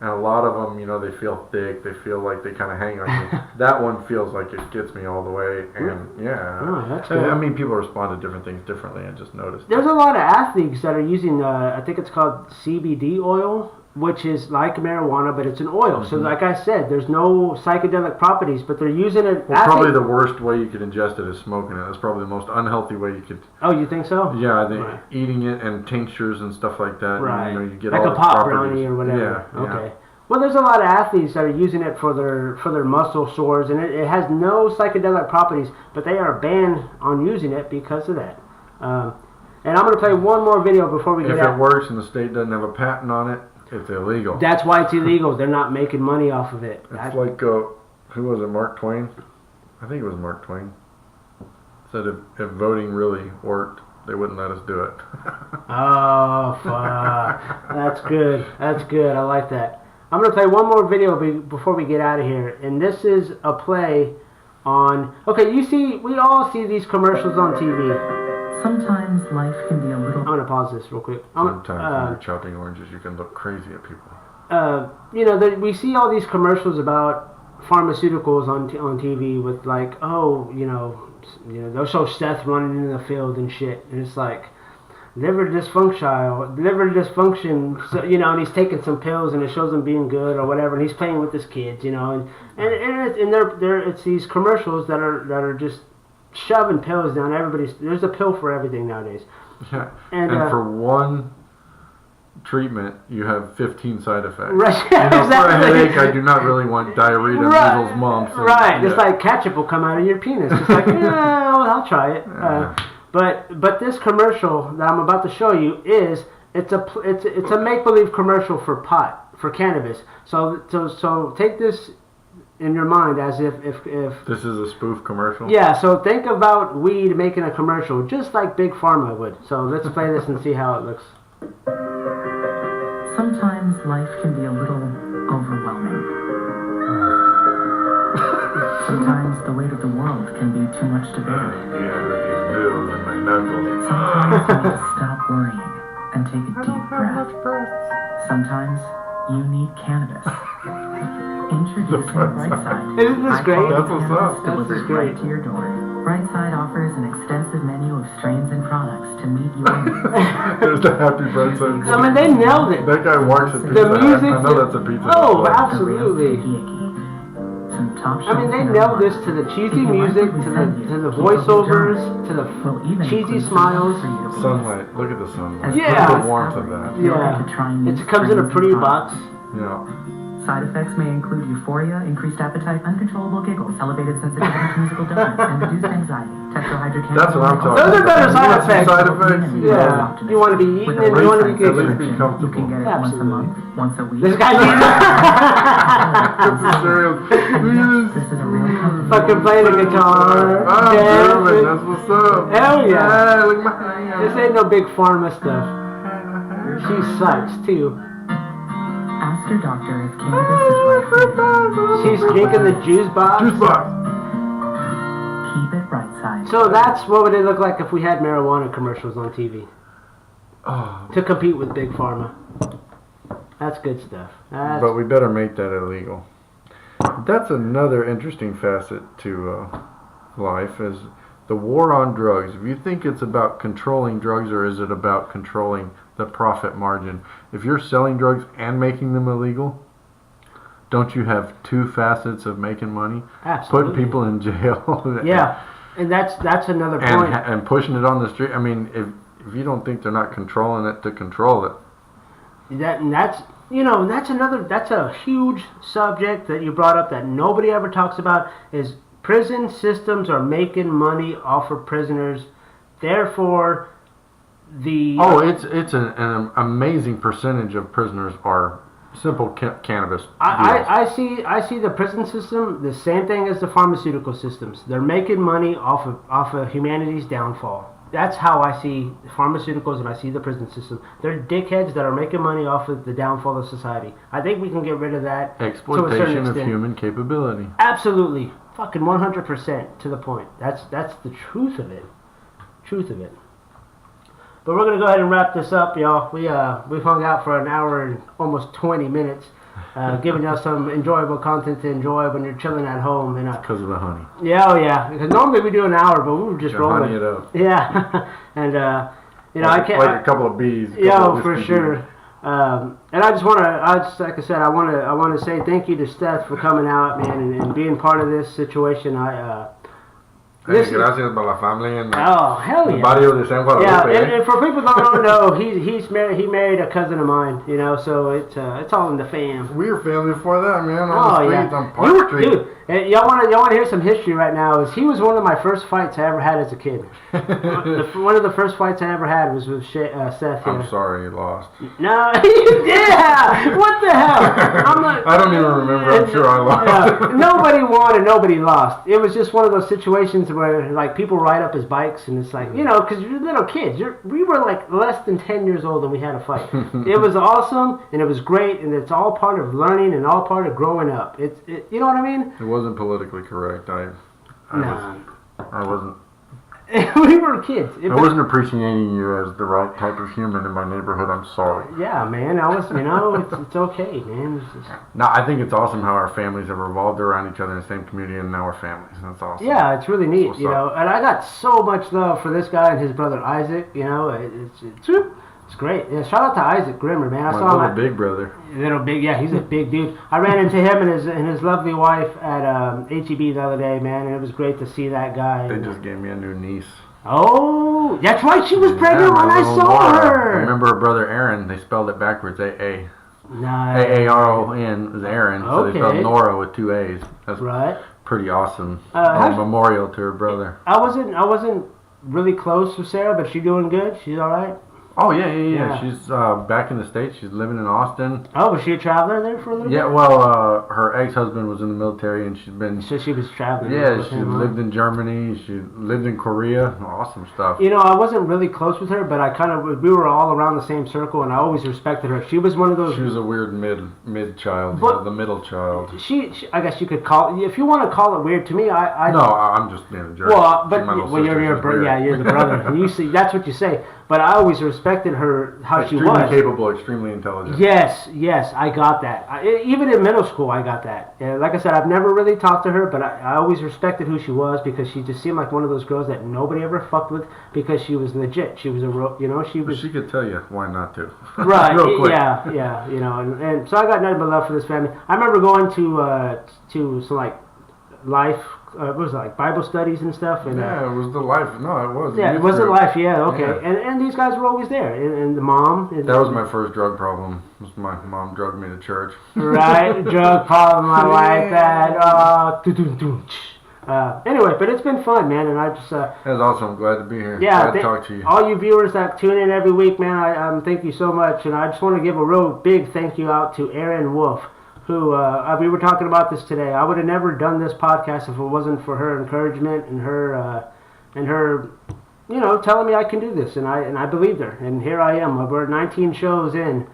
And a lot of them, you know, they feel thick. They feel like they kind of hang on you. That one feels like it gets me all the way. And yeah. Oh, that's good. I mean, people respond to different things differently. I just noticed. There's a lot of athletes that are using, I think it's called CBD oil, which is like marijuana, but it's an oil. So like I said, there's no psychedelic properties, but they're using it. Well, probably the worst way you could ingest it is smoking it. That's probably the most unhealthy way you could. Oh, you think so? Yeah, I think Right. eating it and tinctures and stuff like that. Right. You know, you get like all a the pop properties. brownie or whatever. Yeah. Okay. Well, there's a lot of athletes that are using it for their muscle sores, and it has no psychedelic properties, but they are banned on using it because of that. And I'm going to play one more video before we get If out. it works and the state doesn't have a patent on it, it's illegal. That's why it's illegal. They're not making money off of it. It's like, who was it, Mark Twain? I think it was Mark Twain. Said if voting really worked, they wouldn't let us do it. Oh, fuck. That's good. That's good. I like that. I'm going to play one more video before we get out of here. And this is a play on... Okay, we all see these commercials on TV. Sometimes life can be a little. I'm gonna pause this real quick. Sometimes when you're chopping oranges, you can look crazy at people. We see all these commercials about pharmaceuticals on TV with like, oh, they'll show Seth running in the field and shit, and it's like liver dysfunction. So, and he's taking some pills, and it shows him being good or whatever, and he's playing with his kids, and it's these commercials that are just shoving pills down everybody's. There's a pill for everything nowadays. Yeah, and for one treatment, you have 15 side effects. Right, exactly. For a headache, I do not really want diarrhea, measles, mumps. Right, it's like ketchup will come out of your penis. It's like, I'll try it. But this commercial that I'm about to show you it's a make-believe commercial for pot, for cannabis. So take this in your mind as if this is a spoof commercial. Yeah, so think about weed making a commercial just like Big Pharma would. So let's play this and see how it looks. Sometimes life can be a little overwhelming. Sometimes the weight of the world can be too much to bear. Yeah, with these needles in my knuckles. Sometimes you need to stop worrying and take a deep breath. Sometimes you need cannabis. Introducing Brightside. Isn't this great? That's what's up. Delivered right to your door. Brightside offers an extensive menu of strains and products to meet your needs. There's the happy Brightside. I mean, they nailed it. That guy works at Pizza Hut. music. I know that's a Pizza Hut. Oh, place. absolutely. I mean, they nailed this to the cheesy music, to the voiceovers, to the cheesy smiles. Sunlight. Look at the sunlight. Yeah. Look at the warmth of that. Yeah. It comes in a pretty box. Yeah. Side effects may include euphoria, increased appetite, uncontrollable giggles, elevated sensitivity to musical dopamine, and reduced anxiety. Tetrahydrocannabinol. That's what I'm talking Those are better side effects. Side effects? Yeah. You want to be eating and you want to be At least giggling. be You can comfortable. get it once a month, once a week. This guy It's a serial. This is a real company. fucking playing the guitar. I'm dancing. German. That's what's up. Hell yeah. Hey, look at my hand. This ain't no big pharma stuff. She sucks too. Ask your doctor if cannabis is right for you. She's drinking the juice box. Juice box. Keep it right side. So that's what would it look like if we had marijuana commercials on TV Oh, to compete with Big Pharma. That's good stuff. but we better make that illegal. That's another interesting facet to life is the war on drugs. If you think it's about controlling drugs or is it about controlling the profit margin? If you're selling drugs and making them illegal, don't you have two facets of making money? Absolutely. Putting people in jail. Yeah, and that's another point. and pushing it on the street. I mean, if you don't think they're not controlling it to control it. That's a huge subject that you brought up that nobody ever talks about is prison systems are making money off of prisoners. Therefore, it's an amazing percentage of prisoners are simple cannabis. I see the prison system the same thing as the pharmaceutical systems. They're making money off of humanity's downfall. That's how I see pharmaceuticals and I see the prison system. They're dickheads that are making money off of the downfall of society. I think we can get rid of that. Exploitation of human capability. Absolutely. Fucking 100% to the point. That's the truth of it. Truth of it. But we're gonna go ahead and wrap this up, y'all. We've hung out for an hour and almost 20 minutes, giving y'all some enjoyable content to enjoy when you're chilling at home. And Because of the honey. yeah, oh yeah. Because normally we do an hour, but we were just rolling. Honey it up. Yeah, and I can't. Like a couple of bees. Yeah, for sure. And I just want to, like I said, I want to say thank you to Seth for coming out, man, and being part of this situation. Gracias para la familia en Oh, hell yeah. barrio de San Yeah, Guadalupe. and for people that don't know, he married a cousin of mine, so it's all in the fam. We're family for that, man. On the Oh streets, yeah, on Park Street. dude. Y'all want to hear some history right now? Is he was one of my first fights I ever had as a kid. One of the first fights I ever had was with Seth. I'm Here. sorry you lost. No, yeah. What the hell? I don't even remember. I'm sure I lost. Nobody won and nobody lost. It was just one of those situations where like people ride up his bikes and it's like because you're little kids. We were like less than 10 years old and we had a fight. It was awesome and it was great and it's all part of learning and all part of growing up. You know what I mean? It wasn't politically correct. I wasn't We were kids. I wasn't appreciating you as the right type of human in my neighborhood. I'm sorry. Yeah, man. I was, it's okay, man. It's just, No, I think it's awesome how our families have revolved around each other in the same community, and now we're families. That's awesome. yeah, it's really neat, What's you know. up? And I got so much love for this guy and his brother Isaac. You know, it's great. Yeah, shout out to Isaac Grimmer, man. I My saw little big brother. Little big, yeah, he's a big dude. I ran into him and his lovely wife at HEB the other day, man, and it was great to see that guy. They just gave me a new niece. Oh, that's right. She was pregnant Yeah, when my I little saw Laura. her. Remember her brother Aaron? They spelled it backwards. Nice. AARON is Aaron. So Okay. they spelled Nora with 2 A's. That's Right. pretty awesome. how's- A memorial to her brother. I wasn't really close with Sarah, but she doing good. She's all right. Oh yeah. Yeah. She's back in the States. She's living in Austin. Oh, was she a traveler there for a little Yeah, bit? well, her ex-husband was in the military, and she's been. So she was traveling. Yeah, with she him, huh? lived in Germany. She lived in Korea. Awesome stuff. You know, I wasn't really close with her, but we were all around the same circle, and I always respected her. She was one of those. She was a weird mid child, But- the middle child. She, I guess you could call, if you want to call it weird. To me, I No, I'm just being a jerk. Well, but My little when sister, you're she's weird. yeah, you're the brother. And you see, that's what you say. But I always respected her how she Extremely was. capable, extremely intelligent. Yes, I got that. Even in middle school, I got that. Like I said, I've never really talked to her, but I always respected who she was because she just seemed like one of those girls that nobody ever fucked with because she was legit. She was she But was she could tell you why not to. right. Real quick. Yeah, and so I got nothing but love for this family. I remember going to some like life, what was it, like Bible studies and stuff, and Yeah, it was the life. No, it was. yeah, Youth was it group. life? Yeah, okay. Yeah. And these guys were always there, and the mom. That was my first drug problem. Was my mom drugged me to church. right drug problem. I like that. Anyway, but it's been fun, man, and I just That was awesome. I'm glad to be here. yeah. Glad to talk to you. All you viewers that tune in every week, man, I thank you so much, and I just want to give a real big thank you out to Erin Wolf, who we were talking about this today. I would have never done this podcast if it wasn't for her encouragement and her telling me I can do this, and I believed her, and here I am. We're 19 shows in.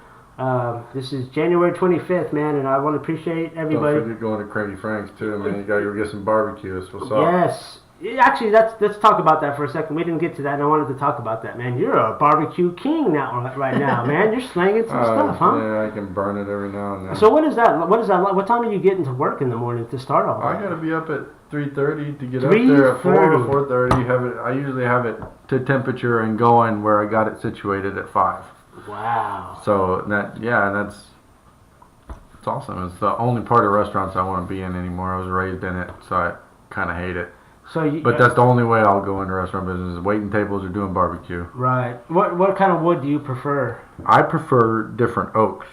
This is January 25th, man, and I want to appreciate everybody. Don't forget going to Crazy Frank's too, man. You gotta go get some barbecue. That's what's up. Yes. Actually, let's talk about that for a second. We didn't get to that, and I wanted to talk about that, man. You're a barbecue king now, right now, man. You're slanging some stuff, huh? Yeah, I can burn it every now and then. So what is that? What is that like? What time are you getting to work in the morning to start all I that? gotta be up at 3:30 to get up there at 4 3:30. or 4:30. Have it. I usually have it to temperature and going where I got it situated at 5. Wow. So that's it's awesome. It's the only part of restaurants I want to be in anymore. I was raised in it, so I kind of hate it. So you, But that's the only way I'll go into restaurant business: is waiting tables or doing barbecue. right. What kind of wood do you prefer? I prefer different oaks,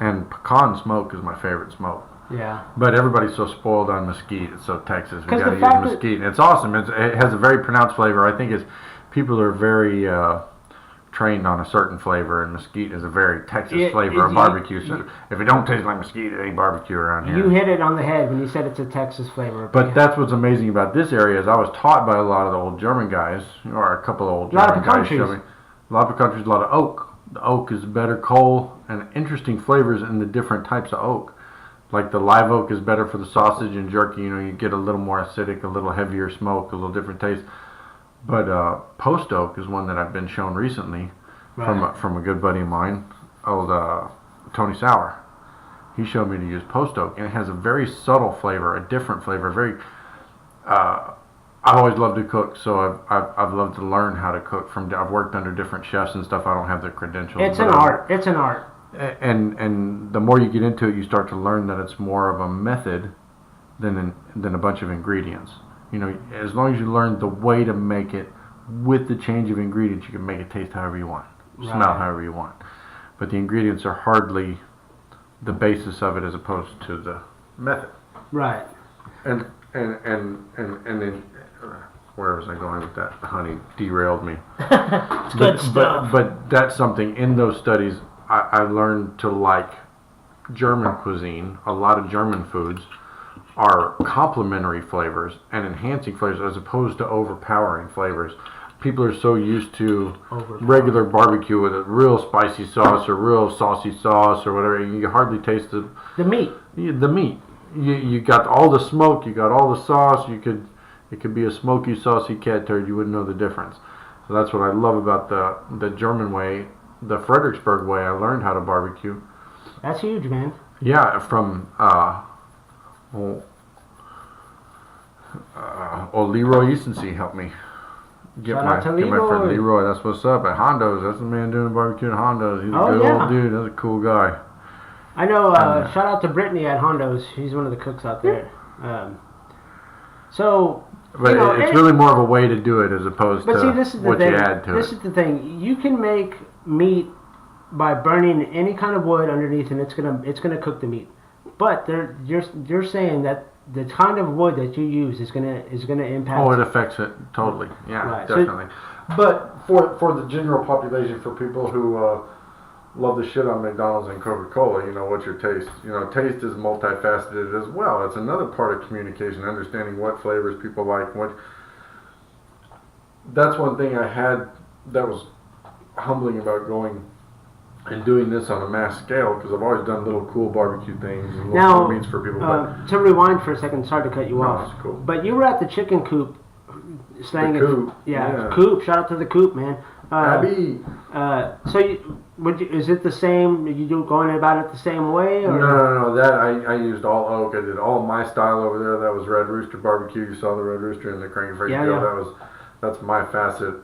and pecan smoke is my favorite smoke. Yeah. But everybody's so spoiled on mesquite. It's so Texas. We 'Cause got to the use fact that- mesquite, and it's awesome. It has a very pronounced flavor. I think it's people are very trained on a certain flavor, and mesquite is a very Texas flavor of barbecue. So if it don't taste like mesquite, it ain't barbecue around here. You hit it on the head when you said it's a Texas flavor. But that's what's amazing about this area is I was taught by a lot of the old German guys, or a couple of old A lot of German guys countries. showed me. A lot of countries, a lot of oak. The oak is better coal and interesting flavors in the different types of oak. Like the live oak is better for the sausage and jerky. You get a little more acidic, a little heavier smoke, a little different taste. But post oak is one that I've been shown recently from a good buddy of mine, old Tony Sauer. He showed me to use post oak, and it has a very subtle flavor, a different flavor. Very. I've always loved to cook, so I've loved to learn how to cook. I've worked under different chefs and stuff. I don't have the credentials. It's an art. It's an art. And the more you get into it, you start to learn that it's more of a method than a bunch of ingredients. As long as you learn the way to make it with the change of ingredients, you can make it taste however you want, smell however you want. But the ingredients are hardly the basis of it as opposed to the method. Right. And then where was I going with that? The honey derailed me. It's good stuff. But that's something in those studies I learned to like German cuisine. A lot of German foods are complementary flavors and enhancing flavors as opposed to overpowering flavors. People are so used to regular barbecue with a real spicy sauce or real saucy sauce or whatever. You hardly taste the meat. The meat. You got all the smoke. You got all the sauce. You could It could be a smoky, saucy cat turd. You wouldn't know the difference. So that's what I love about the German way, the Fredericksburg way. I learned how to barbecue. That's huge, man. Yeah, from Leroy Eastoncy helped me get Shout my out to get my friend Leroy. Leroy. That's what's up at Hondo's. That's the man doing barbecue at Hondo's. He's a Oh, good yeah. old dude. That's a cool guy. I know. Shout out to Brittany at Hondo's. She's one of the cooks out there. So, But you know, it's really more of a way to do it as opposed but to see, this is the what thing. you add to This it. is the thing. You can make meat by burning any kind of wood underneath, and it's gonna cook the meat. But you're saying that the kind of wood that you use is gonna impact. Oh, it affects it totally. Yeah, Right. So- definitely. But for the general population, for people who love the shit on McDonald's and Coca-Cola, you know, what's your taste? You know, taste is multifaceted as well. It's another part of communication, understanding what flavors people like. That's one thing I had that was humbling about going and doing this on a mass scale, because I've always done little cool barbecue things and little Now, cool meats for people. But to rewind for a second, sorry to cut you No, off. it's cool. But you were at the chicken coop, staying The at coop, yeah, yeah. coop. Shout out to the coop, man. Abby. So is it the same? You going about it the same way? Or? No. That I used all oak. I did all my style over there. That was Red Rooster barbecue. You saw the Red Rooster in the cranky face Yeah, grill. yeah. That's my facet.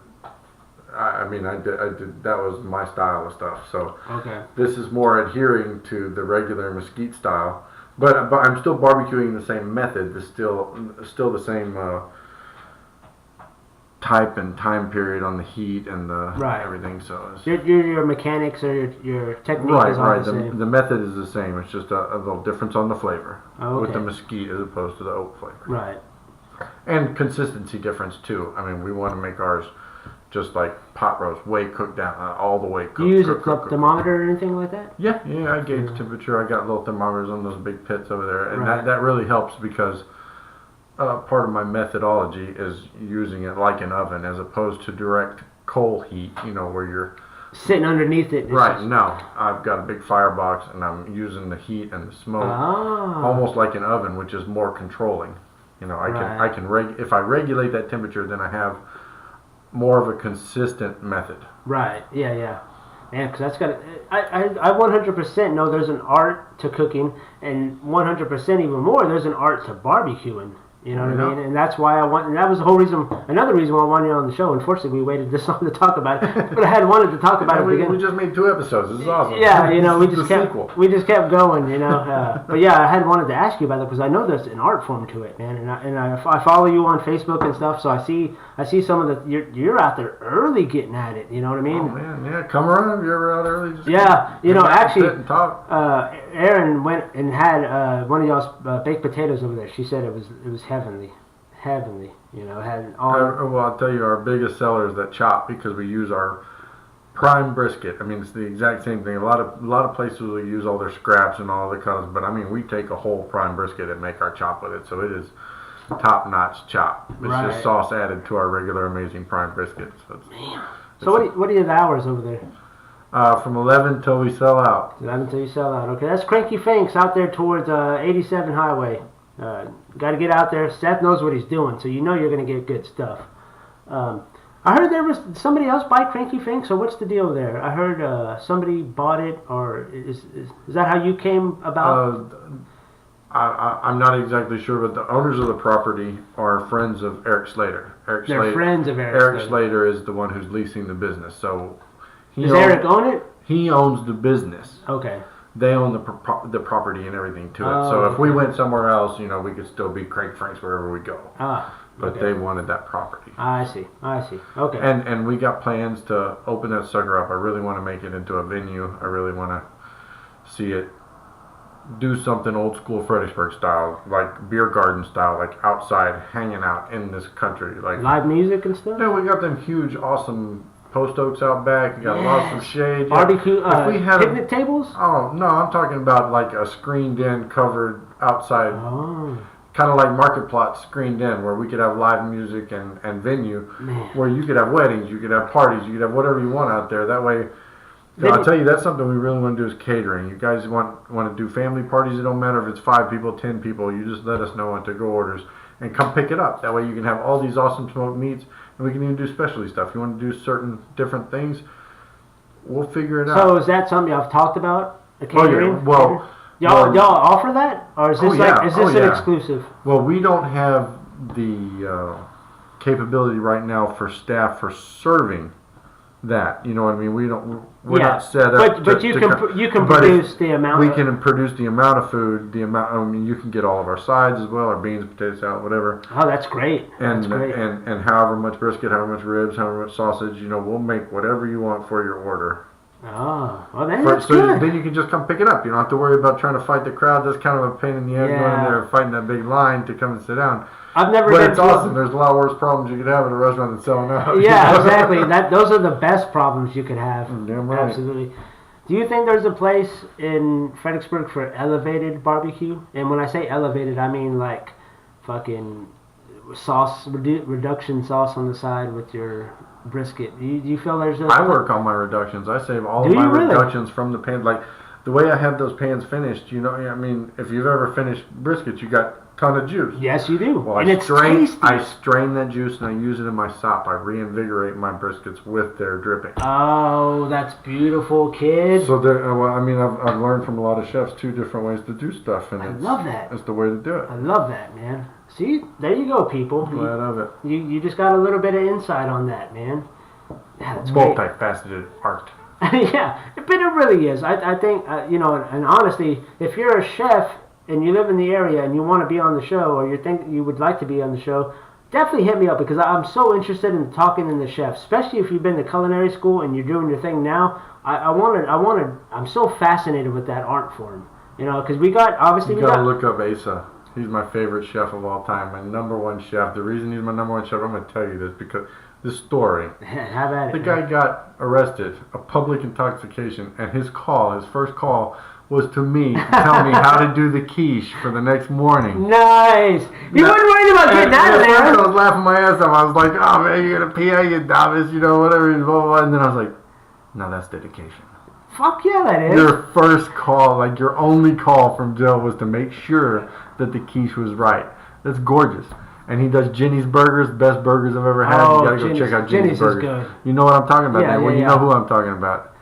I mean, I did. That was my style of stuff. So Okay. this is more adhering to the regular mesquite style, but I'm still barbecuing the same method. It's still the same type and time period on the heat and the Right. everything. So it's, Your mechanics or your technique right, is all right. the same. The method is the same. It's just a little difference on the flavor Oh, with the okay. mesquite as opposed to the oak flavor, Right. and consistency difference too. I mean, we want to make ours just like pot roast, way cooked down, all the way cooked. Do you use cooked, a cooked. thermometer or anything like that? Yeah, I gauge temperature. I got little thermometers on those big pits over there, and Right. that really helps because part of my methodology is using it like an oven as opposed to direct coal heat. You know, where you're Sitting underneath it. it's right. just- No, I've got a big firebox, and I'm using the heat and the smoke Ah. almost like an oven, which is more controlling. You know, Right. I can if I regulate that temperature, then I have more of a consistent method. Right. Yeah. Man, because that's got. I 100% know there's an art to cooking, and 100% even more, there's an art to barbecuing. You know what I Yeah. mean? And that's why and that was the whole reason. Another reason why I wanted you on the show. Unfortunately, we waited this long to talk about it, but I had wanted to talk about it. we Again. just made 2 episodes. This is awesome. Yeah, you know, we This is just the kept sequel. going, you know. But yeah, I had wanted to ask you about it because I know there's an art form to it, man. And I follow you on Facebook and stuff, so I see some of the you're out there early getting at it. You know what I mean? Oh man, yeah, come around if you're ever out early. Just Yeah, you know, sit actually, and talk. Erin went and had one of y'all's baked potatoes over there. She said it was heavenly, you know, had all. Well, I'll tell you, our biggest seller is that chop because we use our prime brisket. I mean, it's the exact same thing. A lot of places will use all their scraps and all the cuts, but I mean, we take a whole prime brisket and make our chop with it, so it is top-notch chop. It's Right. just sauce added to our regular amazing prime brisket. So what are your hours over there? From 11 till we sell out. 11 until you sell out. Okay, that's Cranky Finks out there towards 87 Highway. Got to get out there. Seth knows what he's doing, so you know you're going to get good stuff. I heard there was somebody else buy Cranky Finks, so what's the deal there? I heard somebody bought it, or is that how you came about? I'm not exactly sure, but the owners of the property are friends of Eric Slater. They're friends of Eric Slater. Slater is the one who's leasing the business, so Does Eric own it? He owns the business. Okay. They own the property and everything to it. So if we went somewhere else, you know, we could still be Craig Franks wherever we go. But okay. they wanted that property. I see. Okay. And we got plans to open that sucker up. I really want to make it into a venue. I really want to see it do something old school Fredericksburg style, like beer garden style, like outside hanging out in this country. Like live music and stuff? Yeah, we got them huge, awesome post oaks out back. You got lots of shade. Barbecue, if we had picnic tables? Oh, no, I'm talking about like a screened in, covered outside, Oh. kind of like market plot screened in, where we could have live music and venue, where you could have weddings, you could have parties, you could have whatever you want out there. That way, I'll tell you, that's something we really want to do is catering. You guys want to do family parties, it don't matter if it's 5 people, 10 people, you just let us know on to-go orders, and come pick it up. That way you can have all these awesome smoked meats, and we can even do specialty stuff. You want to do certain different things, we'll figure it out. So is that something y'all have talked about? The Oh, catering? yeah. Well, y'all offer that, or is this an exclusive? Well, we don't have the capability right now for staff for serving that. You know what I mean? We're not set up. But you can produce the amount. We can produce the amount of food. I mean, you can get all of our sides as well, our beans, potato salad, whatever. Oh, that's great. And that's great. and however much brisket, however much ribs, however much sausage. We'll make whatever you want for your order. Oh, well, that's good. So then you can just come pick it up. You don't have to worry about trying to fight the crowd. That's kind of a pain in the ass going in there fighting that big line to come and sit down. I've never. But it's awesome. There's a lot worse problems you could have at a restaurant than selling out. Yeah, exactly. Those are the best problems you could have. Damn right. Absolutely. Do you think there's a place in Fredericksburg for elevated barbecue? And when I say elevated, I mean like fucking sauce, reduction sauce on the side with your brisket. Do you feel there's a... I work on my reductions. I save all of my reductions from the pan. Like the way I have those pans finished, I mean, if you've ever finished briskets, you got a ton of juice. Yes, you do. Well, and it's tasty. I strain that juice and I use it in my sop. I reinvigorate my briskets with their dripping. Oh, that's beautiful, kid. So I've learned from a lot of chefs 2 different ways to do stuff, and I love that. It's the way to do it. I love that, man. See, there you go, people. Glad of it. You just got a little bit of insight on that, man. Yeah, that's multifaceted art. Yeah, but it really is. I think, and honestly, if you're a chef and you live in the area and you want to be on the show, or you think you would like to be on the show, definitely hit me up, because I'm so interested in talking to the chefs, especially if you've been to culinary school and you're doing your thing now. I'm so fascinated with that art form, because we got to look up Asa. He's my favorite chef of all time, my number one chef. The reason he's my number one chef, I'm going to tell you this, because this story. Have at it. The guy got arrested, a public intoxication, and his first call was to me to tell me how to do the quiche for the next morning. Nice. You weren't worried about getting out of there. I was laughing my ass off. I was like, oh man, you're going to PA, you dumbass, whatever, blah, blah, blah. And then I was like, no, that's dedication. Fuck yeah, that is. Your first call, like your only call from Joe, was to make sure that the quiche was right. That's gorgeous. And he does Jenny's Burgers, best burgers I've ever had. You gotta go check out Jenny's Burgers. Is good. You know what I'm talking about, man. Well, you know who I'm talking about.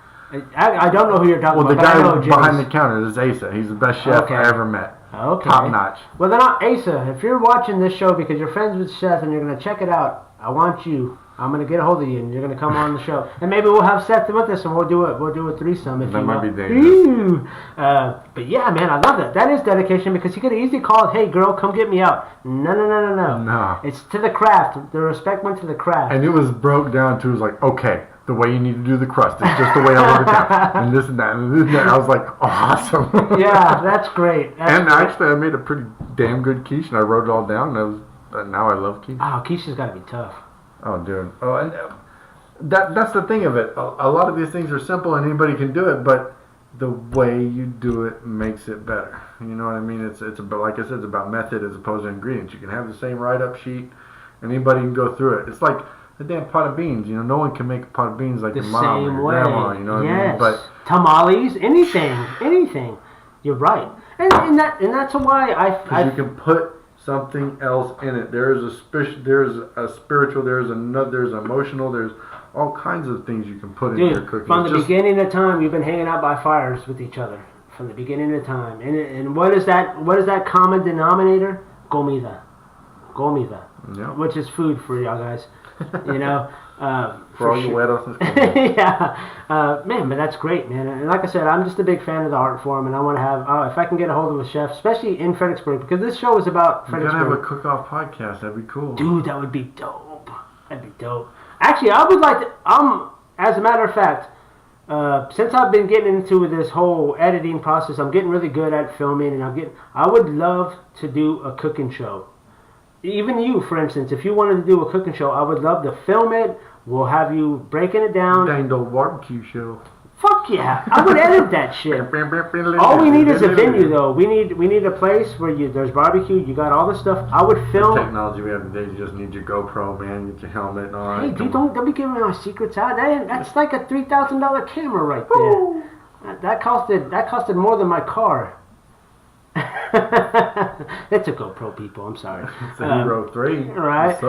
I don't know who you're talking about. Well, the guy behind the counter is Asa. He's the best chef I ever met. Okay. Top notch. Well, then, Asa, if you're watching this show because you're friends with Seth and you're going to check it out, I want you. I'm going to get a hold of you and you're going to come on the show. And maybe we'll have Seth with us and we'll do a threesome if that you might want. be dangerous. But yeah, man, I love that. That is dedication, because he could have easily called, hey, girl, come get me out. No. It's to the craft. The respect went to the craft. And it was broke down to, it was like, okay, the way you need to do the crust. It's just the way I want it down. And this and that. And this and that. I was like, awesome. Yeah, that's great. Actually, I made a pretty damn good quiche, and I wrote it all down, and now I love quiche. Oh, quiche has got to be tough. Oh, dude. Oh, and that's the thing of it. A lot of these things are simple, and anybody can do it, but the way you do it makes it better. You know what I mean? It's about, like I said, it's about method as opposed to ingredients. You can have the same write-up sheet, and anybody can go through it. It's like a damn pot of beans. No one can make a pot of beans like your mom or your grandma. You know what I mean? But tamales, anything. You're right, and that's why you can put something else in it. There's a spiritual, there's emotional, there's all kinds of things you can put in your cooking. From the beginning of time, we've been hanging out by fires with each other. From the beginning of time, and what is that common denominator? Comida, yeah. Which is food for y'all guys. For all you weirdos. Yeah, man, but that's great, man. And like I said, I'm just a big fan of the art form, and I want to have, if I can get a hold of a chef, especially in Fredericksburg, because this show is about Fredericksburg. You gotta have a cook-off podcast. That'd be cool. Dude, that would be dope. Actually, I would like to. As a matter of fact, since I've been getting into this whole editing process, I'm getting really good at filming, and I would love to do a cooking show. Even you, for instance, if you wanted to do a cooking show, I would love to film it. We'll have you breaking it down. Dang old barbecue show. Fuck yeah! I would edit that shit. All we need is a venue, though. We need a place where there's barbecue. You got all the stuff. I would film. The technology we have today, you just need your GoPro, man. Get your helmet and all. Hey, dude, don't be giving our secrets out. That's like a $3,000 camera right there. That costed more than my car. It's a GoPro, people. I'm sorry. It's a Hero 3. Right. What's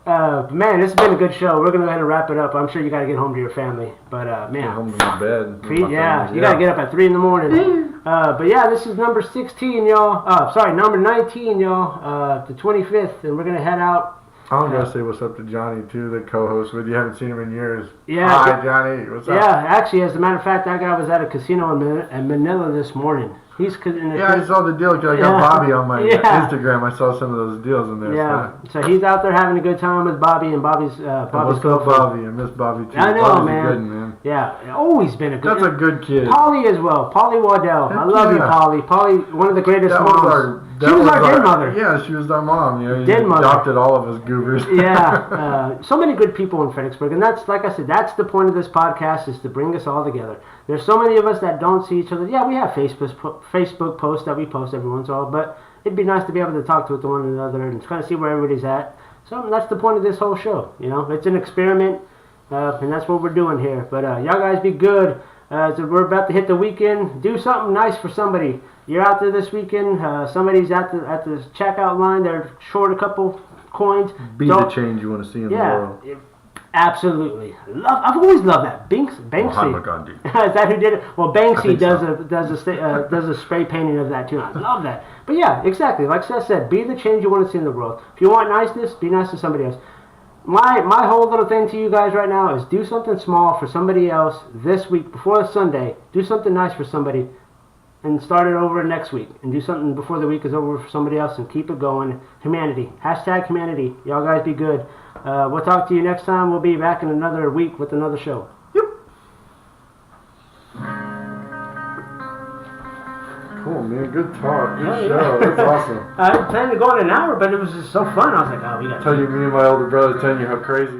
up? Man, this has been a good show. We're gonna go ahead and wrap it up. I'm sure you gotta get home to your family, but Get man, home to my bed. with my yeah, family. you gotta get up at 3 in the morning. But yeah, this is number 16, y'all. Sorry, number 19, y'all. The 25th, and we're gonna head out. I'm gonna say what's up to Johnny too, the co-host with you. Haven't seen him in years. Yeah. Hi, Johnny. What's up? Yeah, actually, as a matter of fact, that guy was at a casino in Manila this morning. He's Yeah, I saw the deal because I got Bobby on my Instagram. I saw some of those deals in there. Yeah, so he's out there having a good time with Bobby and Bobby's What's up, Bobby? I miss Bobby too. I know, Bobby's man. Good, man. Yeah, always been a good. That's a good kid. Polly as well, Polly Waddell. I love you, yeah. Polly. Polly, one of the greatest That moms. was our. She was our dead mother. Yeah, she was our mom. You know, Dead mother. adopted all of us goobers. Yeah, so many good people in Fredericksburg, and that's, like I said, that's the point of this podcast, is to bring us all together. There's so many of us that don't see each other. Yeah, we have Facebook posts that we post every once in a while, but it'd be nice to be able to talk to one another and kind of see where everybody's at. So that's the point of this whole show. You know, it's an experiment, and that's what we're doing here. But y'all guys be good. So we're about to hit the weekend. Do something nice for somebody. You're out there this weekend. Somebody's at the checkout line. They're short a couple coins. Be the change you want to see in the world. Absolutely. I've always loved that. Banksy. Mahatma Gandhi. Is that who did it? Well, Banksy does so. does a spray painting of that too. I love that. But yeah, exactly. Like Seth said, be the change you want to see in the world. If you want niceness, be nice to somebody else. My whole little thing to you guys right now is do something small for somebody else this week before Sunday. Do something nice for somebody, and start it over next week. And do something before the week is over for somebody else, and keep it going. Humanity. #humanity. Y'all guys be good. We'll talk to you next time. We'll be back in another week with another show. Yep. Cool, man. Good talk. Good Yeah, show. yeah. That's awesome. I planned to go in an hour, but it was just so fun. I was like, oh, we got to Tell you, me and my older brother telling you how crazy